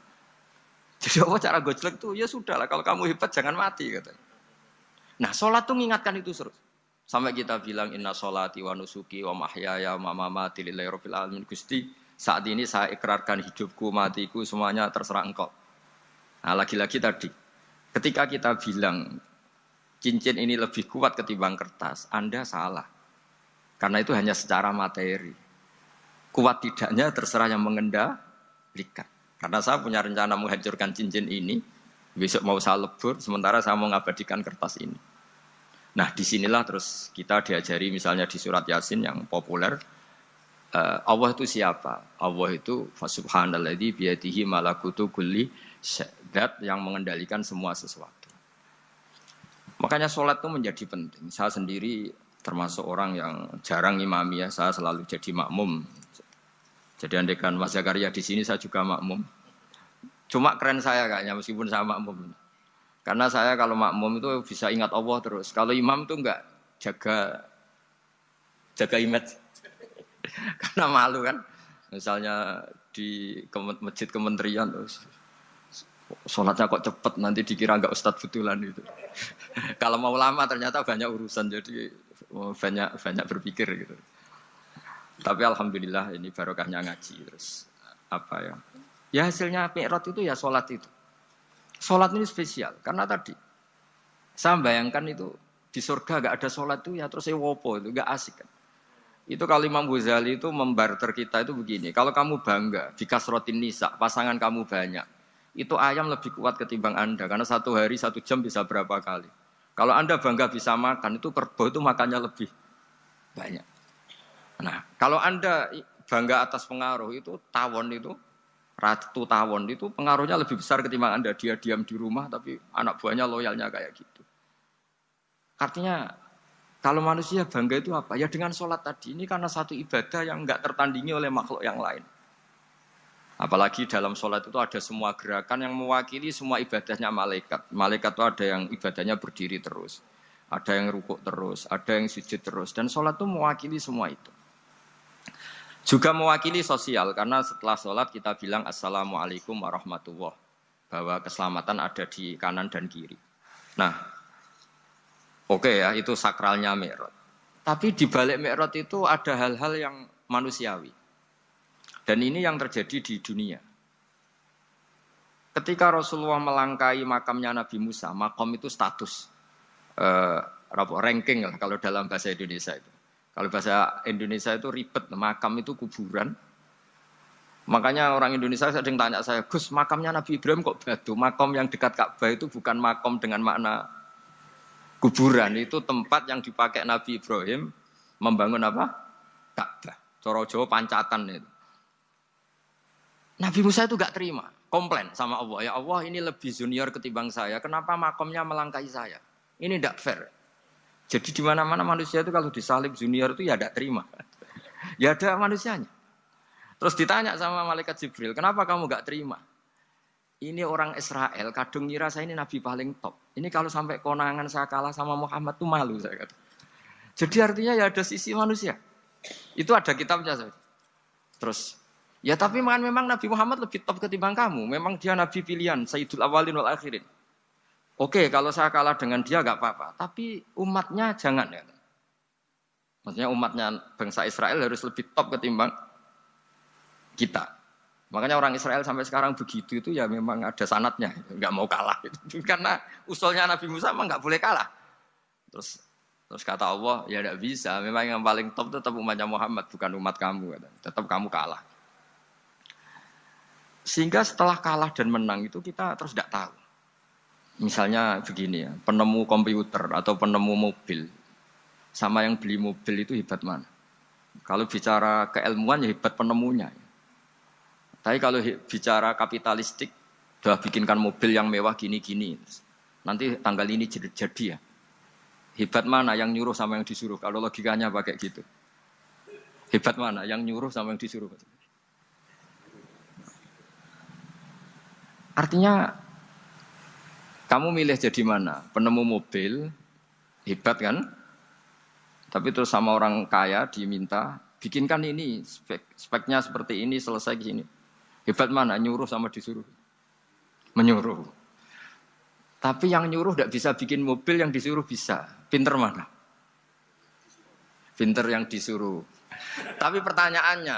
Jadi Allah cara gojlek tuh ya sudahlah kalau kamu hebat jangan mati katanya. Nah, salat tuh mengingatkan itu terus. Sampai kita bilang inna sholati wa nusuki wa mahyaya wa mamati lillahi rabbil alamin. Gusti, saat ini saya ikrarkan hidupku, matiku semuanya terserah Engkau. Nah, lagi-lagi tadi ketika kita bilang cincin ini lebih kuat ketimbang kertas, Anda salah. Karena itu hanya secara materi. Kuat tidaknya terserah yang mengendalikan. Karena saya punya rencana menghancurkan cincin ini, besok mau saya lebur, sementara saya mau mengabadikan kertas ini. Nah, disinilah terus kita diajari misalnya di surat Yasin yang populer, Allah itu siapa? Allah itu subhanalladzi biyadihi malakutu kulli syai'in, yang mengendalikan semua sesuatu. Makanya sholat itu menjadi penting. Saya sendiri termasuk orang yang jarang imami ya, saya selalu jadi makmum. Jadi andekan Mas Zakaria di sini saya juga makmum. Cuma keren saya kayaknya meskipun saya makmum. Karena saya kalau makmum itu bisa ingat Allah terus. Kalau imam itu enggak jaga image. Karena malu kan. Misalnya di masjid kementerian terus sholatnya kok cepet nanti dikira enggak ustadz betulan itu. Kalau mau lama ternyata banyak urusan jadi banyak berpikir gitu. Tapi alhamdulillah ini barokahnya ngaji terus apa ya? Ya hasilnya mi'raj itu ya sholat itu. Sholat ini spesial karena tadi saya bayangkan itu di surga gak ada sholat itu ya terus wopo itu gak asik kan. Itu kalau Imam Ghazali itu membarter kita itu begini. Kalau kamu bangga di kasrotin nisa pasangan kamu banyak, itu ayam lebih kuat ketimbang Anda karena 1 hari 1 jam bisa berapa kali. Kalau Anda bangga bisa makan itu kerbau itu makannya lebih banyak. Nah, kalau Anda bangga atas pengaruh itu tawon itu, ratu tawon itu pengaruhnya lebih besar ketimbang Anda. Dia diam di rumah tapi anak buahnya loyalnya kayak gitu. Artinya kalau manusia bangga itu apa? Ya dengan sholat tadi. Ini karena satu ibadah yang enggak tertandingi oleh makhluk yang lain. Apalagi dalam sholat itu ada semua gerakan yang mewakili semua ibadahnya malaikat. Malaikat itu ada yang ibadahnya berdiri terus. Ada yang rukuk terus, ada yang sujud terus. Dan sholat itu mewakili semua itu. Juga mewakili sosial, karena setelah sholat kita bilang Assalamualaikum warahmatullahi wabarakatuh. Bahwa keselamatan ada di kanan dan kiri. Nah, oke ya, itu sakralnya mi'raj. Tapi di balik mi'raj itu ada hal-hal yang manusiawi. Dan ini yang terjadi di dunia. Ketika Rasulullah melangkai makamnya Nabi Musa, makam itu status. Ranking lah kalau dalam bahasa Indonesia itu. Kalau bahasa Indonesia itu ribet, makam itu kuburan. Makanya orang Indonesia sering tanya saya, Gus, makamnya Nabi Ibrahim kok batu? Makam yang dekat Ka'bah itu bukan makam dengan makna Kuburan itu tempat yang dipakai Nabi Ibrahim membangun apa? Ka'bah. Cara Jawa pancatan itu. Nabi Musa itu gak terima, komplain sama Allah. Ya Allah, ini lebih junior ketimbang saya. Kenapa makomnya melangkahi saya? Ini tidak fair. Jadi di mana-mana manusia itu kalau disalib junior itu ya tidak terima. Ya ada manusianya. Terus ditanya sama malaikat Jibril, kenapa kamu gak terima? Ini orang Israel, kadung ngira saya ini nabi paling top. Ini kalau sampai konangan saya kalah sama Muhammad tuh malu saya kata. Jadi artinya ya ada sisi manusia. Itu ada kitabnya. Terus ya tapi memang Nabi Muhammad lebih top ketimbang kamu. Memang dia Nabi pilihan, Sayyidul Awalin wal Akhirin. Oke, kalau saya kalah dengan dia gak apa-apa. Tapi umatnya jangan ya. Maksudnya umatnya bangsa Israel harus lebih top ketimbang kita. Makanya orang Israel sampai sekarang begitu itu ya memang ada sanatnya. Gak mau kalah. Gitu. Karena usulnya Nabi Musa memang gak boleh kalah. Terus kata Allah, ya tidak bisa. Memang yang paling top tetap umatnya Muhammad, bukan umat kamu. Tetap kamu kalah. Sehingga setelah kalah dan menang itu kita terus tidak tahu. Misalnya begini ya, penemu komputer atau penemu mobil sama yang beli mobil itu hebat mana? Kalau bicara keilmuan ya hebat penemunya. Tapi kalau bicara kapitalistik, sudah bikinkan mobil yang mewah gini-gini. Nanti tanggal ini jadi ya. Hebat mana yang nyuruh sama yang disuruh? Kalau logikanya pakai gitu. Hebat mana yang nyuruh sama yang disuruh? Artinya kamu milih jadi mana? Penemu mobil, hebat kan? Tapi terus sama orang kaya diminta, bikinkan ini, speknya seperti ini, selesai gini. Hebat mana? Nyuruh sama disuruh? Menyuruh. Tapi yang nyuruh tidak bisa bikin mobil, yang disuruh bisa. Pinter mana? Pinter yang disuruh. Tapi pertanyaannya,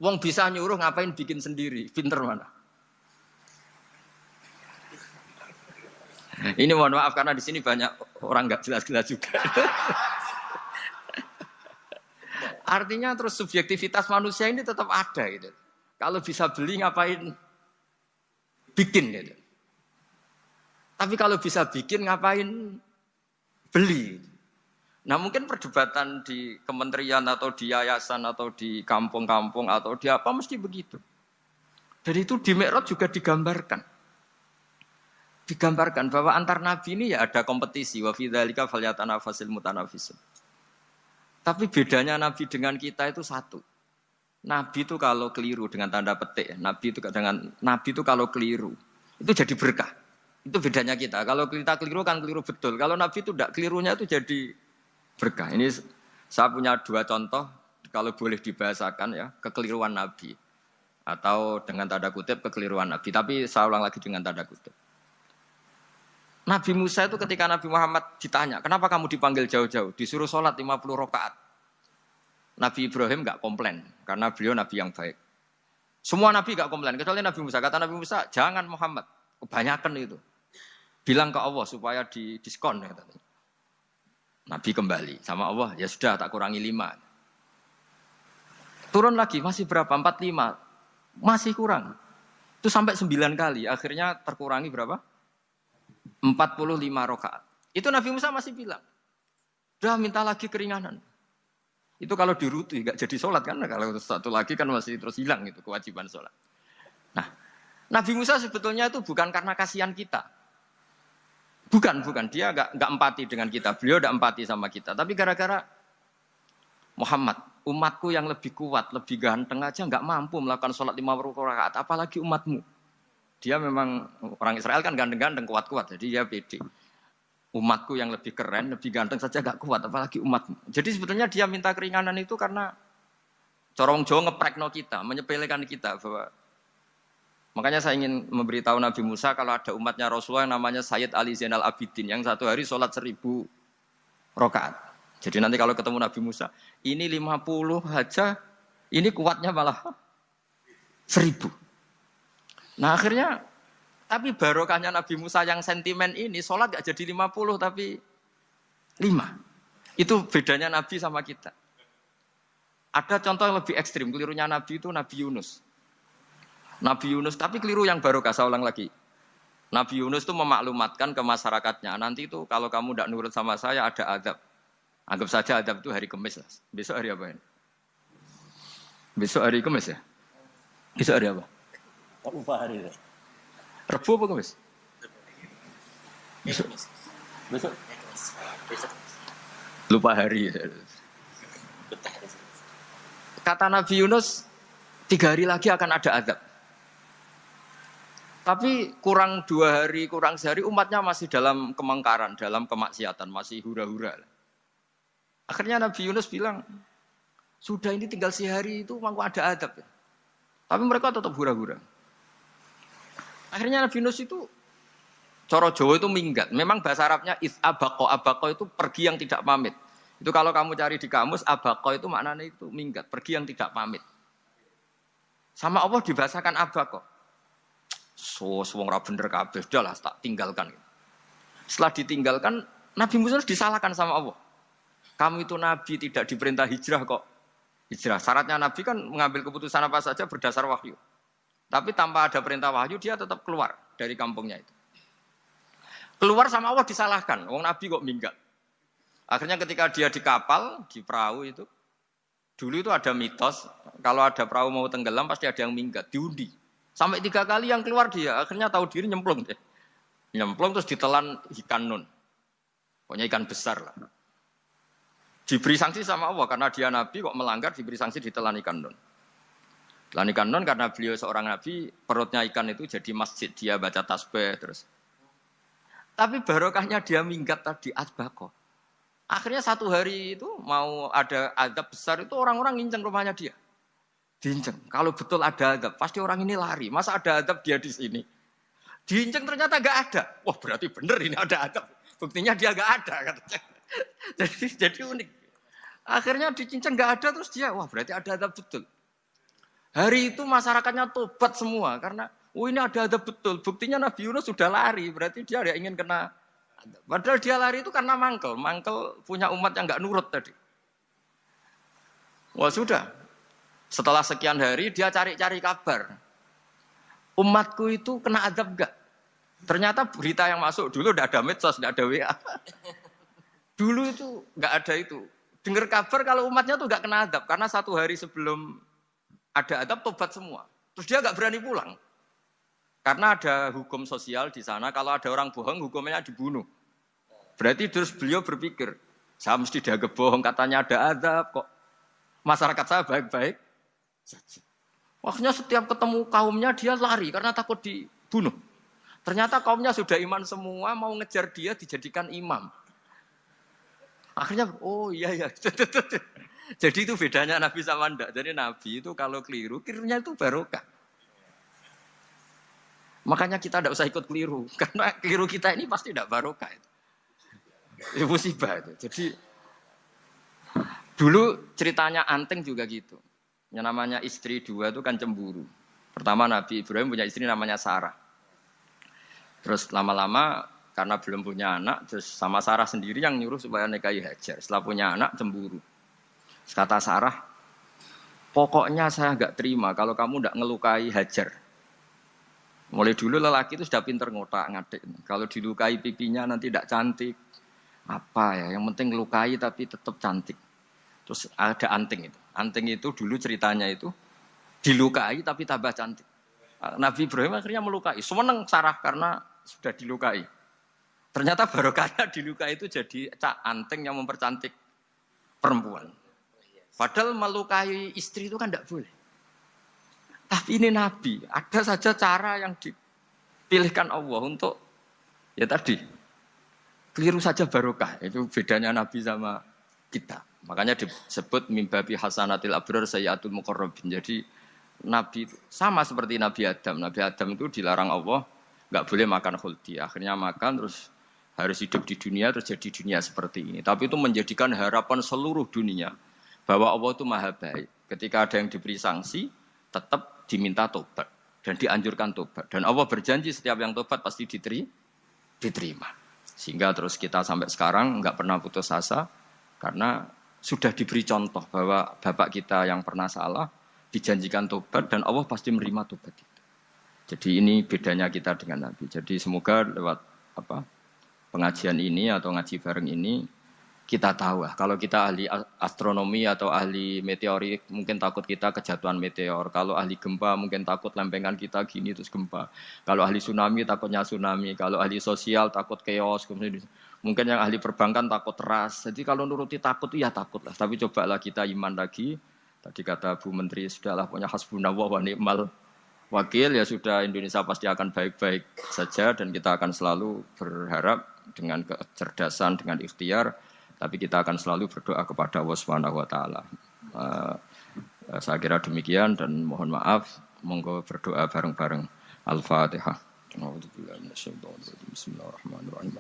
wong bisa nyuruh ngapain bikin sendiri? Pinter mana? Ini mohon maaf karena di sini banyak orang nggak jelas-jelas juga. Artinya terus subjektivitas manusia ini tetap ada gitu. Kalau bisa beli ngapain bikin gitu. Tapi kalau bisa bikin ngapain beli. Nah mungkin perdebatan di kementerian atau di yayasan atau di kampung-kampung atau di apa mesti begitu. Dari itu di Mi'raj juga digambarkan bahwa antar nabi ini ya ada kompetisi wa fi dzalika falyatanafasil mutanafisun. Tapi bedanya nabi dengan kita itu satu. Nabi itu kalau keliru dengan tanda petik, nabi itu kalau keliru itu jadi berkah. Itu bedanya kita. Kalau kita keliru kan keliru betul. Kalau nabi itu tidak kelirunya itu jadi berkah. Ini saya punya dua contoh kalau boleh dibahasakan ya, kekeliruan nabi atau dengan tanda kutip kekeliruan nabi. Tapi saya ulang lagi dengan tanda kutip. Nabi Musa itu ketika Nabi Muhammad ditanya, kenapa kamu dipanggil jauh-jauh? Disuruh sholat 50 rakaat. Nabi Ibrahim enggak komplain, karena beliau Nabi yang baik. Semua Nabi enggak komplain, kecuali Nabi Musa. Kata Nabi Musa, jangan Muhammad, kebanyakan itu. Bilang ke Allah supaya didiskon. Nabi kembali sama Allah, ya sudah tak kurangi 5. Turun lagi, masih berapa? 45. Masih kurang. Itu sampai 9 kali, akhirnya terkurangi berapa? 45 rakaat. Itu Nabi Musa masih bilang, udah minta lagi keringanan. Itu kalau dirutu enggak jadi sholat kan, kalau satu lagi kan masih terus hilang itu kewajiban sholat. Nah, Nabi Musa sebetulnya itu bukan karena kasihan kita. Bukan, dia enggak empati dengan kita. Beliau enggak empati sama kita, tapi gara-gara Muhammad, umatku yang lebih kuat, lebih ganteng aja enggak mampu melakukan sholat 50 rakaat, apalagi umatmu. Dia memang orang Israel kan ganteng-ganteng, kuat-kuat. Jadi dia pede. Umatku yang lebih keren, lebih ganteng saja gak kuat, apalagi umatmu. Jadi sebetulnya dia minta keringanan itu karena corong Jawa ngeprekno kita, menyepelekan kita. Bahwa makanya saya ingin memberitahu Nabi Musa kalau ada umatnya Rasulullah yang namanya Sayyid Ali Zainal Abidin yang satu hari sholat 1000 rakaat. Jadi nanti kalau ketemu Nabi Musa, ini 50 aja, ini kuatnya malah 1000. Nah akhirnya, tapi barokahnya Nabi Musa yang sentimen ini, sholat gak jadi 50 tapi 5. Itu bedanya Nabi sama kita. Ada contoh yang lebih ekstrim, kelirunya Nabi itu Nabi Yunus. Nabi Yunus, tapi keliru yang barokah, saya ulang lagi. Nabi Yunus itu memaklumatkan ke masyarakatnya, nanti itu kalau kamu tidak nurut sama saya ada azab. Anggap saja azab itu hari Kamis. Besok hari apa ini? Besok hari Kamis ya? Besok hari apa? Lupa hari itu. Rebu apa Kamis? Besok. Besok. Lupa hari. Kata Nabi Yunus, 3 hari lagi akan ada azab. Tapi kurang 2 hari, kurang sehari umatnya masih dalam kemungkaran, dalam kemaksiatan, masih hura-hura. Akhirnya Nabi Yunus bilang, sudah ini tinggal sehari itu mau ada azab. Tapi mereka tetap hura-hura. Akhirnya Nabi Yunus itu, coro Jawa itu minggat. Memang bahasa Arabnya abako itu pergi yang tidak pamit. Itu kalau kamu cari di kamus, abako itu maknanya itu minggat, pergi yang tidak pamit. Sama Allah dibahasakan abako. So, wong ra bener kabeh, udahlah tak tinggalkan. Setelah ditinggalkan, Nabi Musa disalahkan sama Allah. Kamu itu Nabi tidak diperintah hijrah kok. Hijrah, syaratnya Nabi kan mengambil keputusan apa saja berdasar wahyu. Tapi tanpa ada perintah wahyu, dia tetap keluar dari kampungnya itu. Keluar sama Allah disalahkan, wong Nabi kok minggat. Akhirnya ketika dia di kapal, di perahu itu, dulu itu ada mitos, kalau ada perahu mau tenggelam pasti ada yang minggat, diundi. Sampai 3 kali yang keluar dia, akhirnya tahu diri nyemplung deh. Nyemplung terus ditelan ikan nun. Pokoknya ikan besar lah. Diberi sanksi sama Allah, karena dia Nabi kok melanggar, diberi sanksi ditelan ikan nun. Telan ikan nun karena beliau seorang Nabi, perutnya ikan itu jadi masjid, dia baca tasbih terus. Tapi barokahnya dia minggat tadi, asbaqo. Akhirnya 1 hari itu mau ada azab besar itu orang-orang nginceng rumahnya dia. Diinceng. Kalau betul ada azab, pasti orang ini lari. Masa ada azab dia di sini? Diinceng ternyata nggak ada. Wah berarti benar ini ada azab. Buktinya dia nggak ada katanya. Jadi unik. Akhirnya dicinceng nggak ada terus dia, wah berarti ada azab betul. Hari itu masyarakatnya tobat semua karena, ini ada azab betul. Buktinya Nabi Yunus sudah lari, berarti dia tidak ingin kena. Padahal dia lari itu karena mangkel punya umat yang nggak nurut tadi. Wah sudah. Setelah sekian hari dia cari-cari kabar. Umatku itu kena azab enggak? Ternyata berita yang masuk dulu tidak ada medsos, tidak ada WA. Dulu itu enggak ada itu. Dengar kabar kalau umatnya tuh enggak kena azab karena 1 hari sebelum ada azab tobat semua. Terus dia enggak berani pulang. Karena ada hukum sosial di sana, kalau ada orang bohong hukumnya dibunuh. Berarti terus beliau berpikir, saya mesti dianggap bohong, katanya ada azab kok. Masyarakat saya baik-baik saja. Akhirnya setiap ketemu kaumnya dia lari karena takut dibunuh. Ternyata kaumnya sudah iman semua, mau ngejar dia dijadikan imam. Akhirnya, oh iya. Jadi itu bedanya Nabi sama ndak. Jadi Nabi itu kalau kelirunya itu barokah. Makanya kita tidak usah ikut keliru. Karena keliru kita ini pasti tidak barokah. Itu musibah itu. Jadi dulu ceritanya Anting juga gitu. Yang namanya istri 2 itu kan cemburu. Pertama Nabi Ibrahim punya istri namanya Sarah. Terus lama-lama karena belum punya anak, terus sama Sarah sendiri yang nyuruh supaya nikahi Hajar. Setelah punya anak cemburu. Terus kata Sarah, pokoknya saya enggak terima kalau kamu enggak ngelukai Hajar. Mulai dulu lelaki itu sudah pinter ngotak-ngatik. Kalau dilukai pipinya nanti tidak cantik. Apa ya, yang penting ngelukai tapi tetap cantik. Terus ada Anting itu. Anting itu dulu ceritanya itu dilukai tapi tambah cantik. Nabi Ibrahim akhirnya melukai. Seneng Sarah karena sudah dilukai. Ternyata barokahnya dilukai itu jadi Anting yang mempercantik perempuan. Padahal melukai istri itu kan tidak boleh. Tapi ini Nabi, ada saja cara yang dipilihkan Allah untuk ya tadi keliru saja barokah. Itu bedanya Nabi sama kita. Makanya disebut mimbabi hasanatil abrar sayyatul muqarrabin. Jadi Nabi itu sama seperti Nabi Adam. Nabi Adam itu dilarang Allah enggak boleh makan khuldi. Akhirnya makan terus harus hidup di dunia terus jadi dunia seperti ini. Tapi itu menjadikan harapan seluruh dunia bahwa Allah itu maha baik. Ketika ada yang diberi sanksi tetap diminta tobat dan dianjurkan tobat. Dan Allah berjanji setiap yang tobat pasti diterima. Sehingga terus kita sampai sekarang enggak pernah putus asa karena sudah diberi contoh bahwa bapak kita yang pernah salah dijanjikan tobat dan Allah pasti menerima tobat itu. Jadi ini bedanya kita dengan Nabi. Jadi semoga lewat pengajian ini atau ngaji bareng ini kita tahu kalau kita ahli astronomi atau ahli meteorik mungkin takut kita kejatuhan meteor. Kalau ahli gempa mungkin takut lempengan kita gini terus gempa. Kalau ahli tsunami takutnya tsunami. Kalau ahli sosial takut chaos. Mungkin yang ahli perbankan takut ras. Jadi kalau nuruti takut ya takutlah. Tapi cobalah kita iman lagi. Tadi kata Bu Menteri sudahlah punya hasbunallah wa ni'mal wakil, ya sudah, Indonesia pasti akan baik-baik saja dan kita akan selalu berharap dengan kecerdasan, dengan ikhtiar, tapi kita akan selalu berdoa kepada Allah Subhanahu wa taala. Saya kira demikian dan mohon maaf, monggo berdoa bareng-bareng. Al-Fatihah. Bismillahirrahmanirrahim.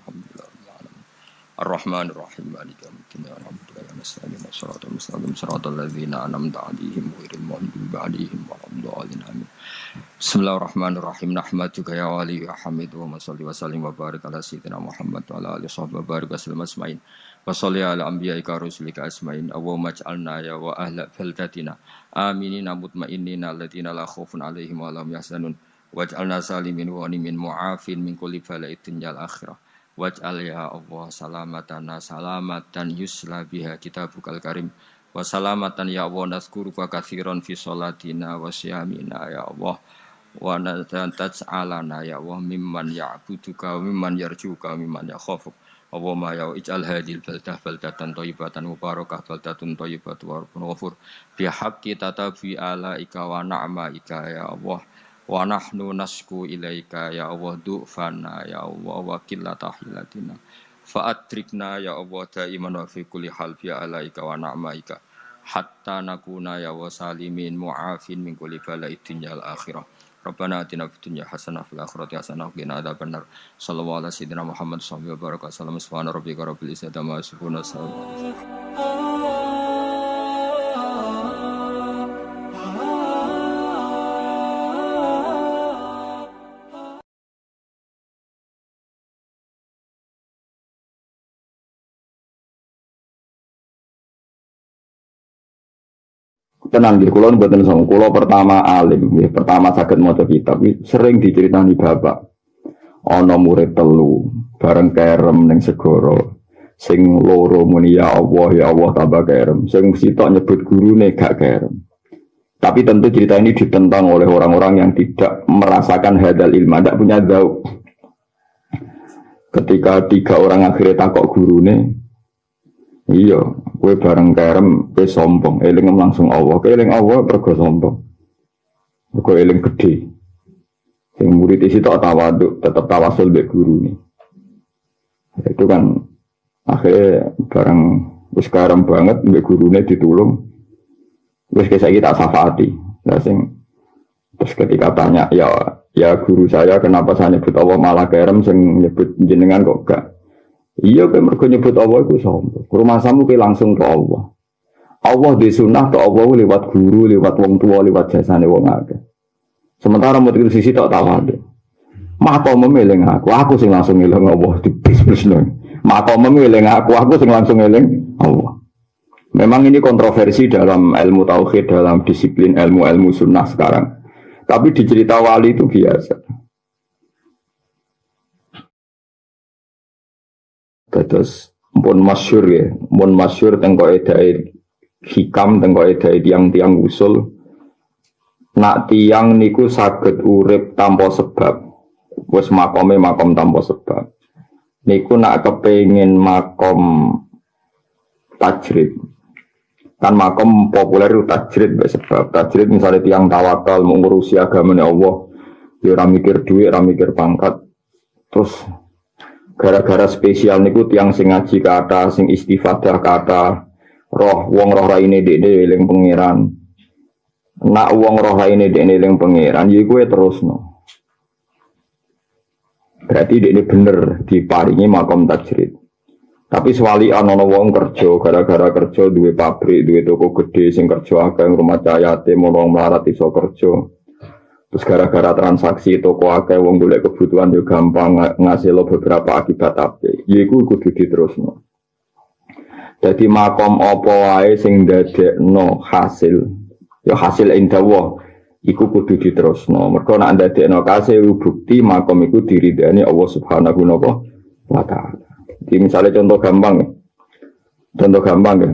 Ar-Rahman Ar-Rahim Maliki Yaumiddin Na'budu wa nasta'inu shiratal mustaqim shiratal ladzina an'amta 'alaihim ghairil maghdubi 'alaihim waladdallin amin. Bismillahirrahmanirrahim. Nahmaduka ya wali ya hamid wa shalli wa sallim wa barik ala sayyidina Muhammad wa ala alihi wa barik wa sallam asma'in. Wa shalli ala anbiya'ika rusulika asma'in. Allahumma ij'alna ya wa ahla baldatina aminina mutma'innina alladziina la khaufun 'alaihim wa la hum yahzanun. Waj'alna salimin wa ghanimin mu'afin min kulli bala'in dunyal akhirah. Waj'al ya Allah salamatana salamatan yusla biha kitabukal karim wa salamatan ya Allah nazkuruka katsiran fi sholatina wa siyamina ya Allah wa taj'alana ya Allah mimman ya'buduka wa mimman yarjuka wa mimman yakhafuk Allahumma ya ij'al hadhil baldatan thayyibatan mubarakah baldatun thayyibatu wa rabbun ghafur bi haqqi tatabi alaika wa na'maika ya Allah wa nahnu nasku ilaika ya Allah du'fana ya Allah wa qillata hilatina fa adrikna ya Allah daiman wa fi kulli hal bi alaika wa na'maika hatta nakuna ya wa salimin mu'afin min kulli bala'i dunyal akhirah. Rabbana atina fid dunya hasanah fil akhirati hasanah wa qina adzabannar. Sallallahu alaihi sayyidina Muhammad sallallahu alaihi wa sallam. Subhana rabbika rabbil izzati amma yasifun. Tenang di kulon buatan song kulo pertama alim, ya, pertama sakit maca kitab, sering diceritani bapak. Ono murid telu, bareng kerem neng segoro, sing loro muni ya Allah tambah kerem, sing sitok nyebut gurune gak kerem. Tapi tentu cerita ini ditentang oleh orang-orang yang tidak merasakan hadal ilmu, tidak punya dzauq. Ketika 3 orang akhirnya takok gurune, iya, kowe bareng kerem, kowe sombong, eling langsung Allah, kowe eling Allah pergo sombong. Kowe eling gede. Sing murid isi tok tawaduk, tetep tawasul mbek gurune. Itu kan akhirnya bareng wis kerem banget mbek gurune ditulung. Wis saiki tak syafaati. Lah sing terus ketika tanya, ya guru saya kenapa saya nyebut Allah malah kerem sing nyebut jenengan kok gak? Iya, kowe mergo nyebut Allah iku sombong. Rumah samu kowe langsung ke Allah. Allah di sunnah ke Allah lewat guru, lewat wong tua, lewat jasane wong akeh. Sementara murid sisi tak tawadu. Maka memeling aku sing langsung eling Allah di bisnisno. Maka memeling aku sing langsung eling Allah. Memang ini kontroversi dalam ilmu tauhid, dalam disiplin ilmu-ilmu sunnah sekarang. Tapi di cerita wali itu biasa. Terus pun masyhur tengko edai hikam tengko edai tiang-tiang usul. Nak tiang niku saged urip tanpa sebab. Wis makome makom tanpa sebab. Niku nak kepengin makom tajrid. Kan makom populer itu tajrid be sebab. Tajrid misalnya tiang tawakal mengurusi agamane Allah, ya ora mikir duit, ora mikir pangkat. Terus gara-gara spesial niku tiang sing ngaji kata, sing istifadah kata, wong roh raine dekne eling pangeran. Nak wong roh raine dekne eling pangeran, ya iku terusno. Berarti dekne bener diparingi makom tajrid. Tapi sewali ana wong kerja, gara-gara kerja duwe pabrik, duwe toko gede sing kerja akeh rumah yatim, wong melarat iso kerja. Terus gara-gara transaksi toko akeh wong golek kebutuhan yo gampang ngasih lo beberapa akibat apik. Yiku kudu diterusno. Dadi makom apa wae sing ndadekno hasil, ya hasil indawa. iku kudu diterusno. Mergo nek ndadekno kasih bukti makom iku diridani Allah Subhanahu wa taala. Jadi misalnya contoh gampang ya.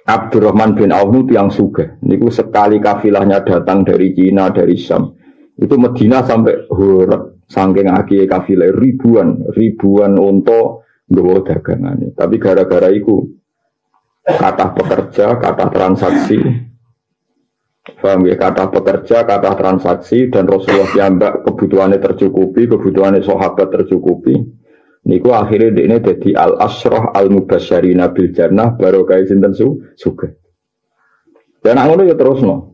Abdurrahman bin Auf itu yang sugih. Niku sekali kafilahnya datang dari Cina, dari Syam. Itu Medina sampai huret. Saking akeh kafilah ribuan unta nggawa dagangane. Tapi gara-gara iku kathah pekerja, kathah transaksi. Paham ya, kathah pekerja, kathah transaksi dan Rasulullah piyambak kebutuhannya tercukupi, kebutuhannya sahabat tercukupi. Niku akhirnya dekne dadi al-asyrah al-mubasysyirina bil jannah barokah sinten sugih. Dan ngono ya terusno.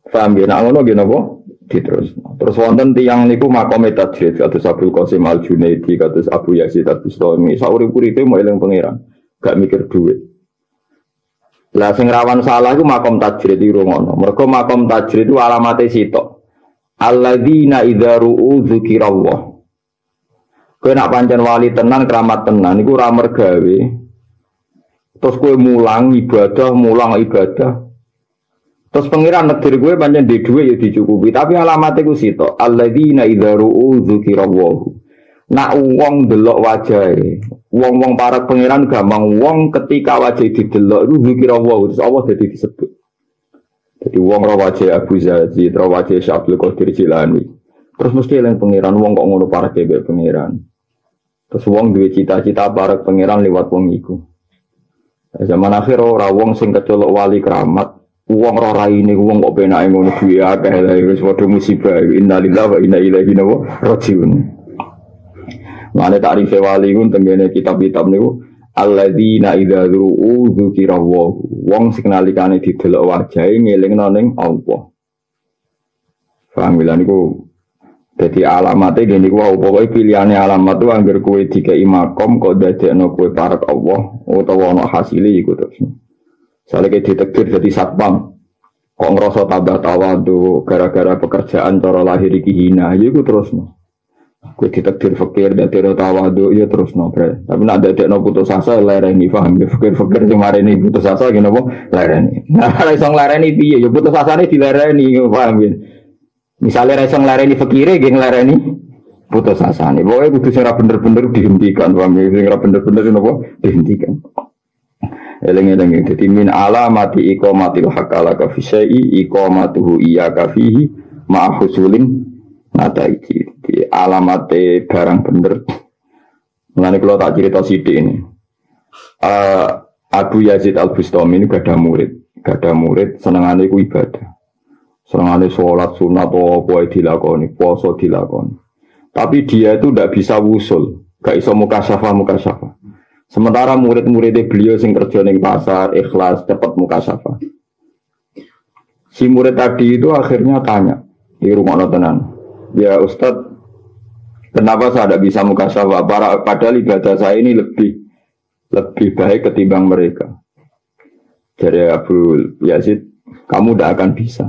Paham ya, ngono nggih napa? Diterusno. Terus wonten tiyang niku makome tajrid kados Abdul Qasim Al-Junaidi, kados Abu Yazid Al-Bustami, saurip-uripe mau eling pangeran, gak mikir duit. Lah sing rawan salah iku makom tajrid iki ngono. Mergo makom tajrid itu alamate sitok. Alladzina idza ru'u dzikrallah. Kowe nak pancen wali tenan, keramat tenan iku ora mergawe. Terus kowe mulang ibadah. Terus pengiran negeri kowe pancen di dhuwit ya dicukupi, tapi alamate ku sitok. Alladzina idza ru'u dzikrallah. Nak wong delok wajahe, wong-wong para pengiran gampang wong ketika wajah didelok iku dzikrallah, terus Allah dadi disebut. Jadi wong ra wajah Abu Yazid, ra wajah Syaikhul Qadir Jilani. Terus mesti eling pengiran wong kok ngono para kebe pengiran. Terus wong duwe cita-cita barek pangeran liwat wong iku. Zaman akhir ora wong sing kecolok wali keramat, wong ora raine wong kok penake ngono duwe akeh lha wis padha musibah. Innalillahi wa inna ilaihi raji'un. Mane takrif wali ku tengene kitab-kitab niku alladzina idza ru'u dzikrillah. Wong sing nalikane didelok wajahe ngelingno ning Allah. Paham niku. Jadi alamatnya gini ku pokoknya pilihannya alamat itu anggar kue dikai makom kok dadekno kue parek Allah utawa ono hasilnya iku terus. Soalnya kayak ditakdir jadi satpam kok ngerasa tambah tawadu gara-gara pekerjaan cara lahir iki hina iku terus no. Kue ditakdir fakir dadekno tawadu ya terus no bre. Tapi nak dadekno putus asa lereni paham ya fakir sing mareni putus asa gini apa lereni. Nah kalau iso lereni piye ya putus asane dilereni paham ya. Misalnya rasa ngelareni fakire, geng ngelareni putus asa nih. Pokoknya kudu sing bener-bener dihentikan, paham ya? Sing bener-bener apa? Dihentikan. Eleng-eleng. Jadi min alamati iqamatil haqqalaka fi syai'i iqamatuhu iyyaka fihi ma'husulin nataiji. Jadi alamate barang bener. Mulane kalau tak cerita sithik ini. Abu Yazid Al-Bustami ini gak ada murid, senengane iku ibadah. Serangane sholat sunat apa dilakoni, puasa dilakoni. Tapi dia itu tidak bisa wusul, gak iso mukasyafah. Sementara murid-muridnya beliau sing kerja ning pasar, ikhlas, cepat mukasyafah. Si murid tadi itu akhirnya tanya di rumah tenan, ya Ustadz, kenapa saya tidak bisa mukasyafah? Padahal ibadah saya ini lebih baik ketimbang mereka. Jadi Abu Yazid, kamu tidak akan bisa.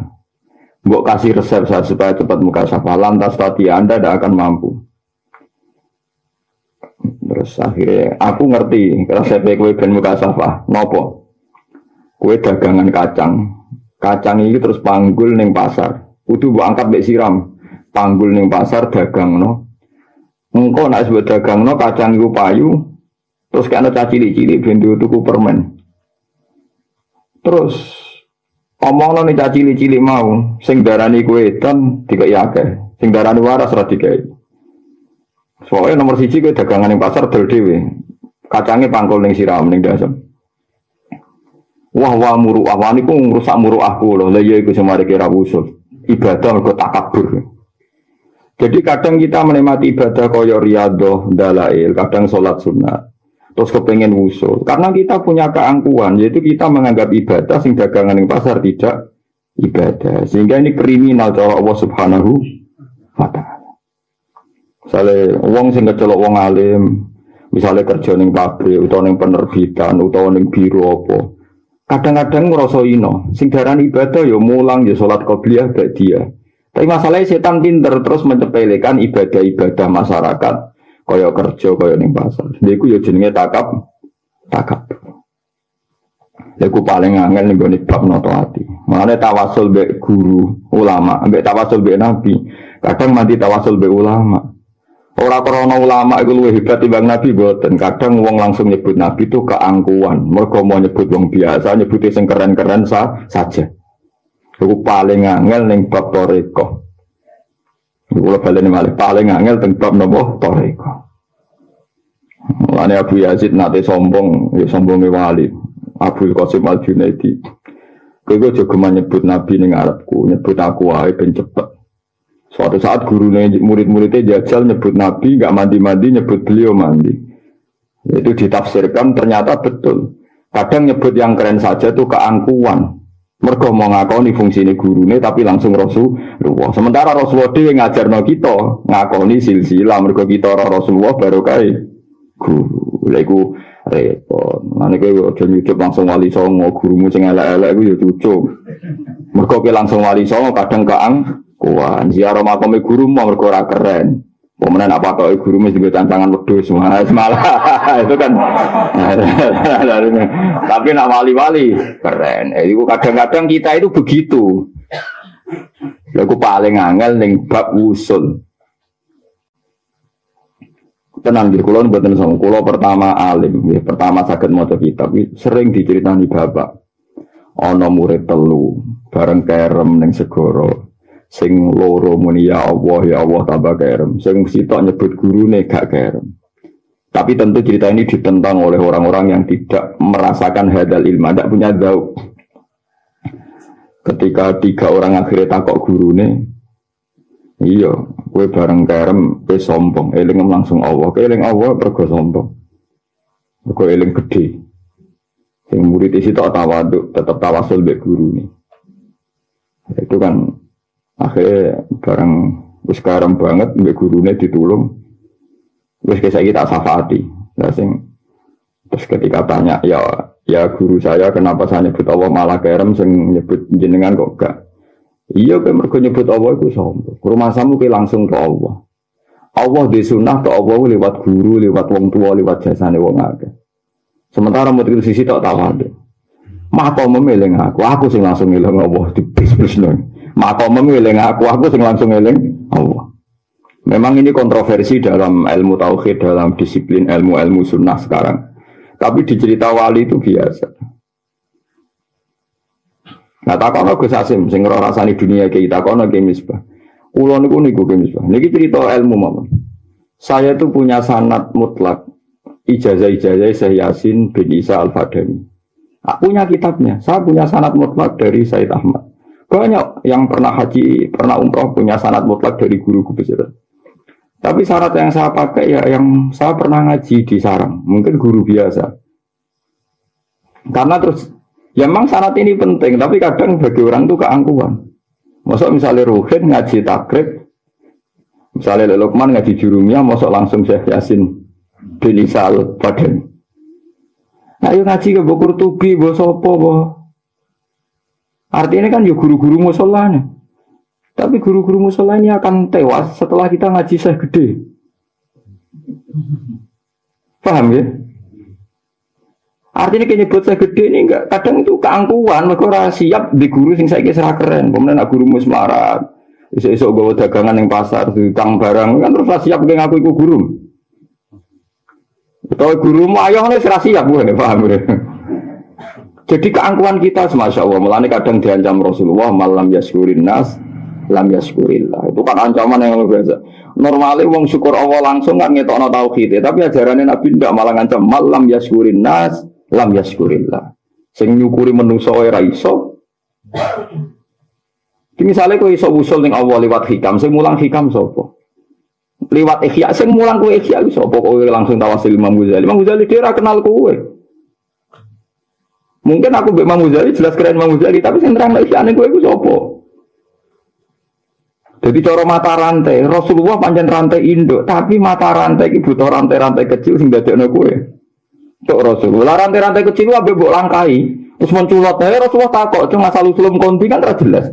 Mbok kasih resep saya supaya cepat mukasyafah, lantas tadi Anda tidak akan mampu. Terus akhirnya aku ngerti resep kowe ben mukasyafah. Nopo? Kowe dagangan kacang ini terus panggul ning pasar. Kudu mbok angkat mbek siram. Panggul ning pasar dagangno. Engko nek wis dagangno kacang iku payu, terus kena cilik-cilik ben tuku permen. Terus omongno nek cilik-cilik mau, sing darani kowe edan dikai akeh, sing darani waras ora dikai. Soale nomor 1 kowe dagangan ning pasar dol dhewe. Kacange pangkul ning siram ning dasem. Wah muruah niku ngrusak muruahku lho. Lah ya iku sing mari kira usul. Ibadah mergo takabur. Jadi kadang kita menikmati ibadah kaya riyadhah, dalail, kadang salat sunat. Terus kepengen wusul karena kita punya keangkuhan, yaitu kita menganggap ibadah sing dagangan di pasar tidak ibadah, sehingga ini kriminal cara Allah Subhanahu wa ta'ala. Misalnya wong sing kecelok wong alim, misalnya kerja ning pabrik utawa ning penerbitan utawa ning biro apa, kadang-kadang ngrasa ino sing darani ibadah ya mulang ya salat qobliyah ba'diyah. Tapi masalahnya setan pinter terus mencepelekan ibadah-ibadah masyarakat kaya kerja kaya ning pasar. Niku ya jenenge takab. Niku paling angel ning gone bab noto ati. Makanya tawasul be guru ulama, ambek tawasul be nabi. Kadang mati tawasul be ulama. Orang korona ulama itu lebih hebat timbang nabi boten. Kadang wong langsung nyebut nabi itu keangkuhan. Mereka mau nyebut wong biasa, nyebutnya sing keren-keren saja. Itu paling angel ning bab toriko. Itu baleni malih paling angel teng bab napa toriko. Mulane Abu Yazid nate sombong, ya sombonge wali. Abdul Qasim Al-Junaidi. Kowe aja geman nyebut nabi ning arepku, nyebut aku wae ben cepet. Suatu saat gurunya murid-muridnya jajal nyebut Nabi, nggak mandi-mandi, nyebut beliau mandi. Itu ditafsirkan ternyata betul. Kadang nyebut yang keren saja itu keangkuhan. Mergo mau ngakoni fungsi ini gurunya, tapi langsung Rasulullah. Sementara Rasulullah dia ngajar kita ngakoni silsilah. Mergo kita Rasulullah baru kaya guru. Lalu repot. Nanti kau udah nyucup langsung wali songo, gurumu sing elek-elek itu ya cucup. Mergo langsung wali songo kadang kuan ziarah makame guru mau mergo ora keren. Pemenan apa kok guru mesti juga tantangan wedhus malah itu kan. Tapi nak wali-wali keren. Itu kadang-kadang kita itu begitu. Lagu paling angel ning bab usul. Tenang di kulon mboten sama kula pertama alim, ya, pertama saged maca kitab sering diceritani bapak. Ana murid telu bareng kerem ning segara. Sing loro muni ya Allah tambah kerem. Sing sitok nyebut gurune gak kerem. Tapi tentu cerita ini ditentang oleh orang-orang yang tidak merasakan hadal ilmu, tidak punya dzauq. Ketika 3 orang akhirnya takok gurune, iya, kowe bareng kerem kowe sombong, eling langsung Allah. Kowe eling Allah pergo sombong. Kowe eling gede. Sing murid isi tok tawaduk, tetep tawasul mbek gurune. Itu kan akhirnya bareng wis karem banget mbek gurune ditulung. Wis saiki tak syafaati. Lah sing terus ketika tanya, ya guru saya kenapa saya nyebut Allah malah kerem sing nyebut jenengan kok gak. Iya kowe mergo nyebut Allah iku sombong. Rumasamu kowe langsung ke Allah. Allah di sunah ke Allah lewat guru, lewat wong tua, lewat jasane wong akeh. Sementara murid sisi tak tawadu. Maka memilih aku sing langsung eling Allah di bisnisno. Maka memilih aku sing langsung eling Allah. Memang ini kontroversi dalam ilmu tauhid, dalam disiplin ilmu-ilmu sunnah sekarang. Tapi di cerita wali itu biasa. Nah, takono Gus Asim sing ora rasani dunia iki takono Ki Misbah. Kula niku Ki Misbah. Niki cerita ilmu mawon. Saya itu punya sanad mutlak ijazah-ijazah Syekh Yasin bin Isa Al-Fadani. Punya kitabnya. Saya punya sanad mutlak dari Said Ahmad. Banyak yang pernah haji, pernah umroh punya sanad mutlak dari guru-guru besar. Tapi syarat yang saya pakai ya yang saya pernah ngaji di sarang, mungkin guru biasa. Karena terus, ya memang syarat ini penting, tapi kadang bagi orang itu keangkuhan. Masuk misalnya Ruhin ngaji takrib, misalnya Lukman ngaji Jurumiyah, masuk langsung Syekh Yasin bin Isa Al-Fadani. Nah, yuk ngaji ke Bukur Tubi, Bosopo, artinya kan ya guru-guru musolanya. Tapi guru-guru musola ini akan tewas setelah kita ngaji Syekh gede. Paham ya? Artinya kayak nyebut Syekh gede ini enggak, kadang itu keangkuhan, mereka ora siap di guru sing saiki serah keren. Kemudian nak guru musmarat, esuk-esuk gawe dagangan yang pasar, tukang barang kan terus siap kayak ngaku iku guru. Atau gurumu ayo nek serah siap gue, paham ya? Jadi keangkuhan kita Masya Allah, mulanya kadang diancam Rasulullah malam yaskurin nas lam yaskurillah. Itu kan ancaman yang luar biasa. Normalnya wong syukur Allah langsung kan ngetokno tauhid, tapi ajarannya Nabi ndak malah ngancam malam yaskurin nas lam yaskurillah. Sing nyukuri menungso ora iso. Misalnya kowe iso usul ning Allah lewat hikam, sing mulang hikam sapa? Lewat ihya, sing mulang kowe ihya sapa? Kowe langsung tawasil Imam Ghazali. Imam Ghazali dia ora kenal kowe. Mungkin aku mbek Imam Ghazali jelas keren Imam Ghazali, tapi sing terang ihya ning kowe iku sapa? Jadi cara mata rantai, Rasulullah pancen rantai induk, tapi mata rantai iki butuh rantai-rantai kecil sing dadekno kowe. Cok Rasulullah rantai-rantai kecil wae mbok langkai, terus menculot ae Rasulullah takok, cuma asal usulum konti kan ora jelas.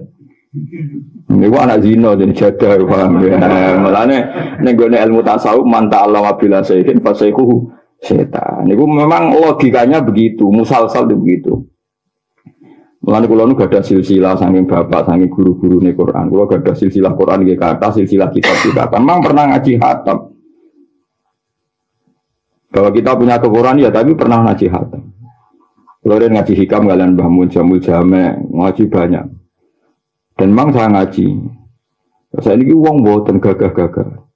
Niku anak zina jadi jadah paham ya. Mulane ning gone ilmu tasawuf man ta'allama bila sayyin fa sayyihu setan. Niku memang logikanya begitu, musalsal begitu. Mulane kula nu gadah silsilah saking bapak, saking guru-gurune Quran. Kula gadah silsilah Quran nggih kathah, silsilah kitab-kitab. Memang pernah ngaji khatam. Kalau kita punya kekurangan ya tapi pernah ngaji khatam. Kula ngaji hikam kalian Mbah Mun Jamul Jame, ngaji banyak. Dan memang saya ngaji. Saya ini wong mboten gagah-gagah.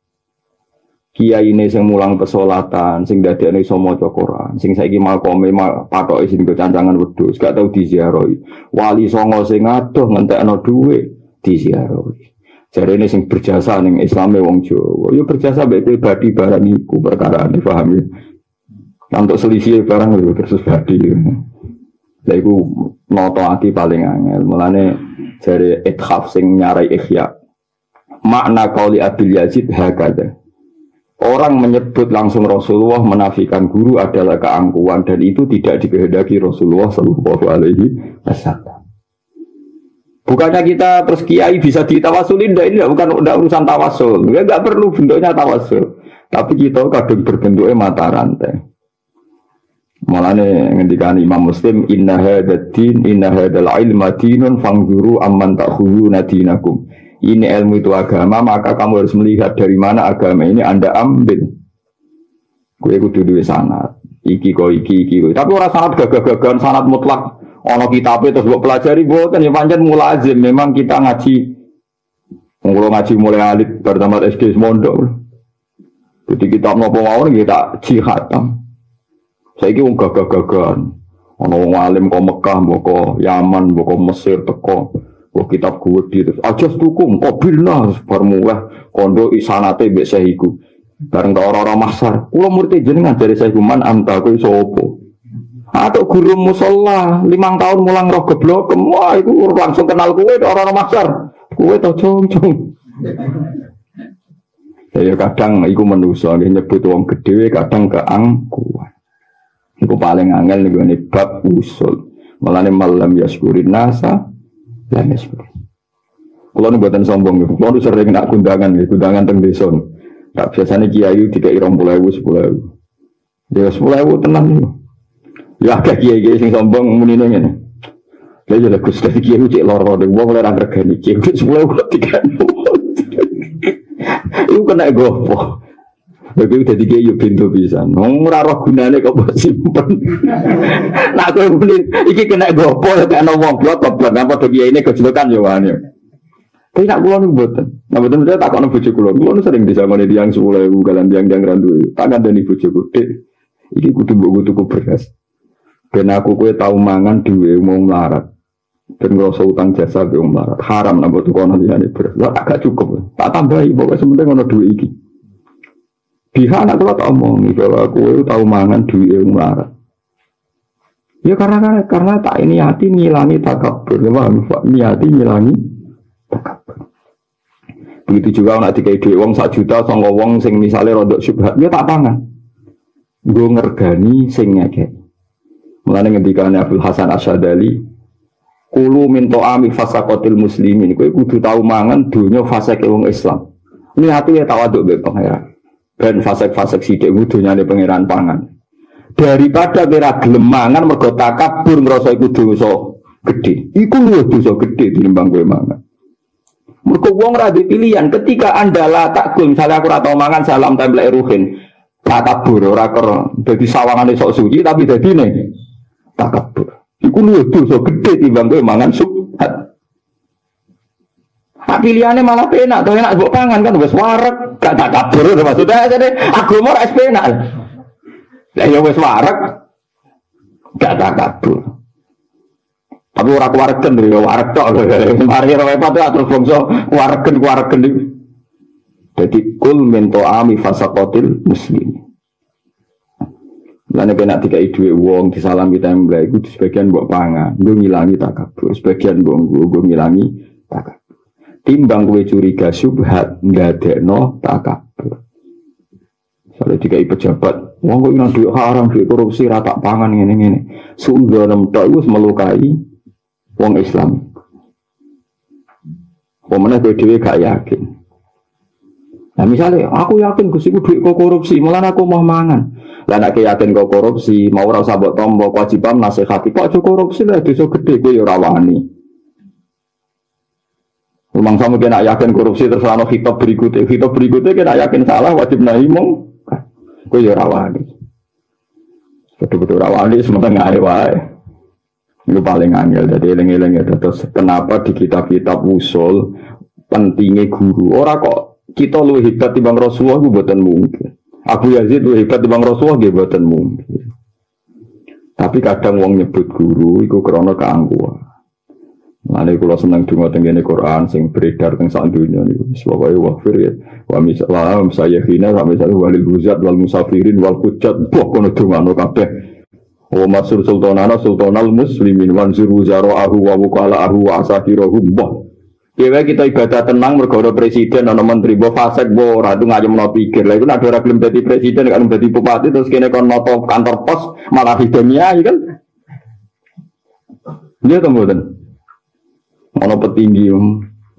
Kiai ini sing mulang pesolatan, sing dadekne iso maca Quran, sing saiki makome patoke sing cancangan wedhus, gak tau diziarahi. Wali songo sing adoh ngentekno dhuwit diziarahi. Jarene sing berjasa ning Islame wong Jawa, yo berjasa mek pribadi barang iku perkarane paham ya. Untuk selisih barang lho terus badi. Lha iku noto ati paling angel. Mulane jare ithaf sing nyarai ikhya. Makna qauli Abil Yazid hakada. Orang menyebut langsung Rasulullah menafikan guru adalah keangkuhan dan itu tidak dikehendaki Rasulullah Shallallahu Alaihi Wasallam. Bukannya kita terus kiai bisa ditawasulin, ini bukan urusan tawasul, nggak perlu bentuknya tawasul. Tapi kita kadang berbentuknya mata rantai. Malahnya ngendikan Imam Muslim, inna hadad din, inna hadal ilma dinun fangzuru amman ta'khuduna dinakum. Ini ilmu itu agama, maka kamu harus melihat dari mana agama ini Anda ambil. Gue kudu duwe sanad. Iki kok iki. Tapi orang sanad gagah-gagahan, sanad mutlak. Ono kitabe terus mbok pelajari mboten ya pancen mulazim. Memang kita ngaji. Kalau ngaji mulai alit pertama SD mondok. Jadi kita napa mawon kita jihadam. Saiki wong gagah-gagahan. Ono wong alim kok Mekah, mbok Yaman, mbok Mesir teko. Wah kitab gede terus aja tukum kobilna bermulah kondo isanate mbek sehiku bareng karo orang-orang mahsar kula murid jenengan dari sehiku man anta kowe sapa atau guru musala 5 tahun mulang roh geblok wah itu langsung kenal kowe orang-orang mahsar kowe to jong-jong ya kadang iku manusa nyebut wong gedhe kadang keangkuhan iku paling angel ning bab usul malane malam yaskurin nasa lan seperti. Kalau nu buatan sombong, kalau sering nak kundangan teng desa. Tak biasanya kiai dikai 20.000 10.000. Ya 10.000 tenang ni. Ya agak kiai sing sombong muni ngene. Lah ya Gus dadi kiai cek loro ning wong ora regani kiai 10.000 tiga. Iku kena gopo. Bagi udah tiga yuk pintu bisa, nongkrong roh gunane kok simpen. Nak aku beli, iki kena gopo, kena wong blok, apa dia ini kecelakaan jawabannya. Tapi nak pulau nih buatan, nah betul saya tak kena bujuk pulau sering disangoni tiang 10.000 kalian tiang randu, tak ada nih bujuk gede. Iki kudu buku beras. Ben aku kue tahu mangan duwe mau melarat, dan ngerasa utang jasa be melarat, haram nak buat kono liane beras. Lah agak cukup, tak tambahi, pokoknya sebentar ngono duwe iki. Pihak anak kalau tak omong, bahwa aku tahu mangan duit yang melarat. Ya karena tak ini hati ngilangi takabur, niati ngilangi takabur. Begitu juga nak dikai duit wong 1 juta, sangka wong sing misalnya rodok syubhat, dia tak pangan. Gue ngergani sing ngekek. Mulane ngendikane Abdul Hasan Asyadali, kulu min ta'ami fasakotil muslimin. Kowe kudu tahu mangan dunya fasake wong Islam. Niati ya tawaduk be pangeran. Dan fasek-fasek sidik wudunya ini pengiran pangan daripada kira gelemangan mergo takabur ngerasa iku dosa gede iku luwih dosa gede tinimbang kowe mangan mergo wong ra pilihan ketika Anda lah takul misalnya aku ora tau mangan salam templek ruhin takabur ora ker dadi sawangane sok suci tapi dadine takabur iku luwih dosa gede tinimbang kowe mangan subhat. Pilihannya malah penak, tuh enak buat pangan kan, wes warak, gak tak kabur, maksudnya jadi agama ras penak. Ya wes warak, gak tak kabur. Tapi orang wareken deh, warak tok, mari repot tuh terus bangsa wareken. Jadi kul minto ami fasakotil muslim. Lainnya penak tiga duit uang disalami temblek, itu sebagian buat pangan, gue ngilangi tak kabur, sebagian gue ngilangi tak kabur. Timbang kowe curiga subhat ndadekno takabur. Soale dikai pejabat, wong kok nang duit haram, duit korupsi ra tak pangan ngene-ngene. Sundana tok wis melukai wong Islam. Wong meneh kowe dhewe gak yakin. Nah misalnya, aku yakin Gus iku duit kok korupsi, malah aku mau mangan. Lah nek yakin kok korupsi, mau ora usah mbok tampa kewajiban nasihati kok aja korupsi lah dosa gede kowe ya ora wani. Memang sama kena yakin korupsi terus ana kitab berikutnya kena yakin salah wajib nahi mong. Kowe ya ora wani. Betul-betul ora wani semeneng wae. Itu paling angel dadi eling-eling ya terus kenapa di kitab-kitab usul pentingnya guru. Ora kok kita lu hebat timbang Rasulullah itu buatan mungkin. Abu Yazid lu hebat timbang Rasulullah itu buatan mungkin. Tapi kadang wong nyebut guru itu karena keangkuhan. Mane kula seneng donga teng ngene Quran sing beredar teng sak donya niku. Sebab ayo wafir ya. Wa misalam saya hina wa misal walil huzat wal musafirin wal hujjat. Pokoke dongano kabeh. Wa masur sultanana sultanal muslimin wanzur wuzara'ahu wa wukala'ahu wa asakirahum. Dewa kita ibadah tenang mergo presiden ana menteri mbok fasik mbok ora itu ngayemno pikir. Lah iku nek ora gelem dadi presiden kan dadi bupati terus kene kon noto kantor pos malah hidupnya kan. Dia to mboten. Ana petinggi.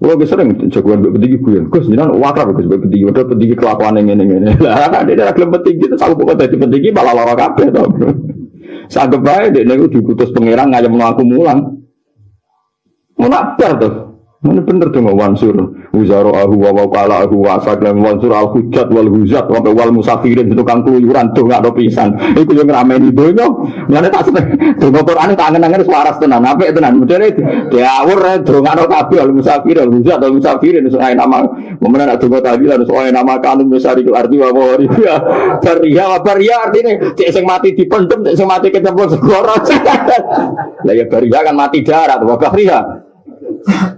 Kulo wis sering jagoan mbek petinggi guyon. Gus jenengan wakrab Gus mbek petinggi, padha petinggi kelakuane ngene-ngene. Lah nek ora gelem petinggi terus aku kok dadi petinggi malah lara kabeh to. Saged bae dekne iku diputus pangeran ngayemno aku mulang. Munafar to. Mana bener tuh nggak wansur uzaro ahu wawa kala ahu wasak dan wansur al hujat wal huzat wal musafirin itu kan keluyuran tuh nggak ada pisan itu yang ramai di dunia mana tak seneng tuh motor ane tak angen suara tenan apa itu tenan modalnya diawur tuh nggak ada kafe al musafir al huzat al musafirin soal nama mana nak tunggu tadi lah soal nama kanun besar itu arti wawa ria beria artinya cek sing mati dipendem cek sing mati kecemplung segorong lah ya beria kan mati darat wakah ria.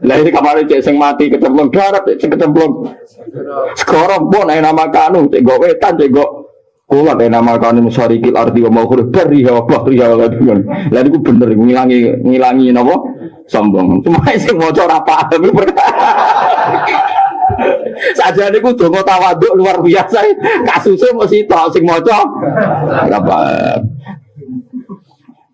Lah ini kemarin cek sing mati kecemplung darat, cek kecemplung sekarang pun nama kanu, cek gak wetan, cek gak kuat nama kanu musarikil arti wa maukhur beriha lah dengan. Lah itu bener ngilangi apa? Sombong. Cuma sing maca ora paham saja niku donga tawaduk luar biasa. Kasusnya mesti tok sing maca ora paham.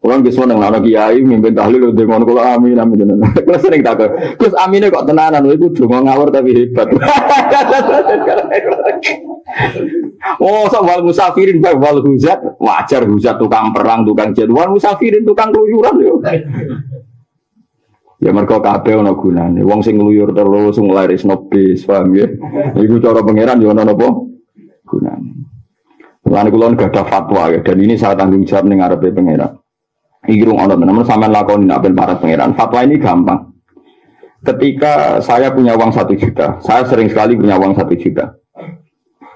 Orang kisah nang anak kiai mimpin tahlil udah ngono kula amin jenengan. Kula sering takut. Gus amine kok tenanan iku donga ngawur tapi hebat. Oh, wal musafirin wal huzat wajar huzat tukang perang, tukang jadwal musafirin tukang keluyuran yo. Ya mergo kabeh ana gunane. Wong sing ngluyur terus nglarisno bis, paham ya. Iku cara pangeran yo ana napa gunane. Lan kula gak ada fatwa ya dan ini saya tanggung jawab ning ngarepe pangeran. Irung ono teman sampean lakoni nak ben para pangeran. Fatwa ini gampang. Ketika saya punya uang 1 juta, saya sering sekali punya uang 1 juta.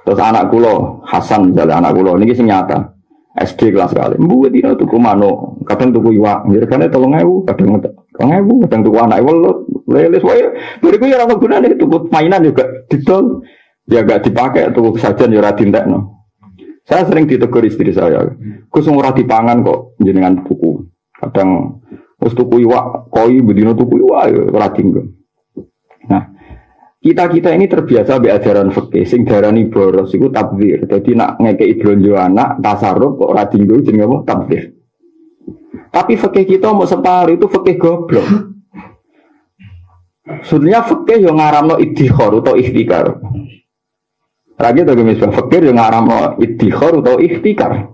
Terus anak kula Hasan misalnya anak kula niki sing nyata. SD kelas kali. Mbuh dina tuku manuk, kadang tuku iwak, ngiregane 3.000, kadang 2.000, kadang tuku anak welut, lele wae. Bariku ya ora gunane tuku mainan juga didol. Ya gak dipakai tuku sajan ya ora dintekno. Saya sering ditegur istri saya, Gus ora dipangan kok jenengan tuku. Kadang wis tuku iwak, koi bedino tuku iwak ora tinggal. Nah, kita ini terbiasa be ajaran fikih sing darani boros iku tabdzir. Dadi nak ngekeki blonjo anak tasarruf kok ora tinggal jenenge apa tabdzir. Tapi fikih kita mau separuh itu fikih goblok. Sebenarnya fikih yo ngaramno iddikhar atau ikhtikar. Lagi tu misal fakir yang ngaram iddikhar atau ikhtikar.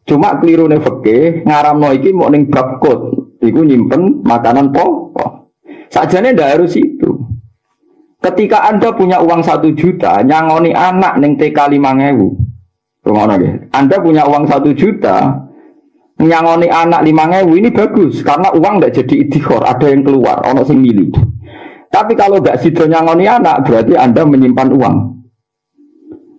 Cuma keliru nih fakir ngaram iki mau ning bab kot, iku nyimpen makanan pokok. Sajane ndak harus itu. Ketika Anda punya uang 1 juta, nyangoni anak ning TK 5.000. Rumono nggih. Anda punya uang 1 juta, nyangoni anak 5.000 ini bagus karena uang ndak jadi iddikhar, ada yang keluar, ono sing milih. Tapi kalau tidak sido nyangoni anak, berarti Anda menyimpan uang.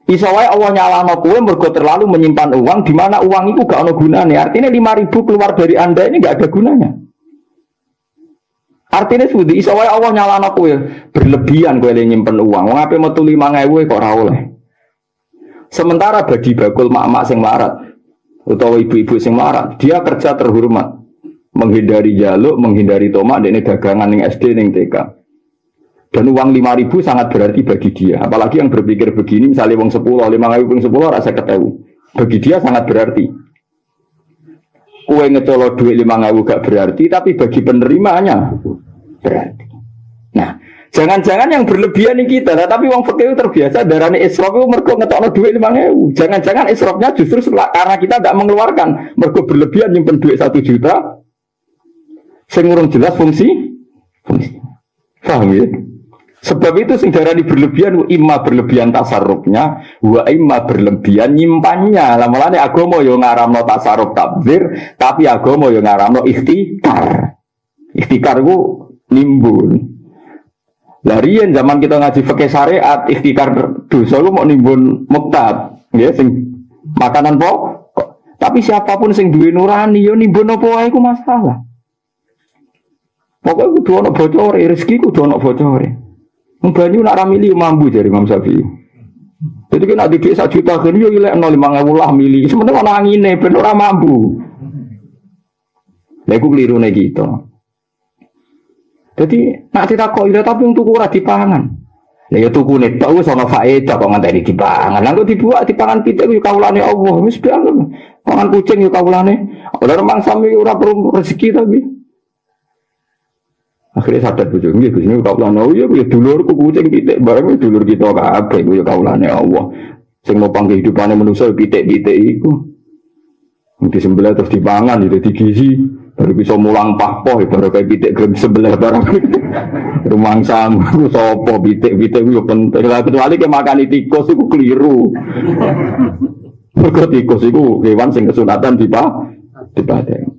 Iso wae Allah nyalano kowe mergo terlalu menyimpan uang di mana uang itu gak ono gunane. Artinya 5.000 keluar dari Anda ini gak ada gunanya. Artinya sudah iso wae Allah nyalano kowe berlebihan kowe nyimpen uang. Wong ape metu 5.000 kok ora oleh. Sementara bagi bakul mak-mak sing larat utawa ibu-ibu sing larat, dia kerja terhormat. Menghindari jaluk, menghindari tomak dekne dagangan ning SD ning TK. Dan uang 5.000 sangat berarti bagi dia. Apalagi yang berpikir begini, misalnya uang 10, 5.000 10 rasa ketemu. Bagi dia sangat berarti. Kue ngecolok duit 5.000 gak berarti, tapi bagi penerimanya berarti. Nah, Jangan-jangan yang berlebihan ini kita, tapi wong fakir terbiasa darane israf itu mergo ngetokno duit 5.000. Jangan-jangan israfnya justru karena kita tidak mengeluarkan, mergo berlebihan nyimpen duit 1 juta. Sing urung jelas fungsi. Paham ya? Sebab itu sing darani berlebihan imma berlebihan tasarrufnya, wa imma berlebihan nyimpannya. Lah mulane agama yo ngaramno tasarruf tabdzir, tapi agama yo ngaramno ikhtikar. Ikhtikar ku nimbun. Larian zaman kita ngaji fikih syariat, ikhtikar dosa lu mau nimbun muktab, ya sing makanan pokok. Tapi siapapun sing duwe nurani yo nimbun apa wae iku masalah. Pokoke kudu ana bocore, rezeki kudu ana bocore. Wong banyu nak ra mili mambu jare Imam Syafi'i. Jadi kan adik 1 juta kan yo ilek 5.000 lah mili. Sementara ana angine ben ora mambu. Lha iku klirune kita. Jadi nak ditakok ira tapi untuk ora dipangan. Lah ya tukune tok wis ana faedah kok ngenteni dipangan. Lah kok dibuak dipangan pitik yo kawulane Allah. Wis biang pangan kucing yo kawulane. Ora mangsa iki ora perlu rezeki tapi. Akhirnya sadar bojo nggih Gus niku kawulane oh ya dulurku kucing pitik bareng dulur kita kabeh yo kawulane Allah. Sing nopang kehidupane manusa pitik-pitik iku. Disembelih terus dipangan itu digizi. Baru bisa mulang pahpoh, baru kayak pitik grem sebelah barang. Rumang samu, sopo pitik-pitik itu penting. Kecuali kayak makan tikus itu keliru. Tikus itu hewan sing kesunatan tiba-tiba.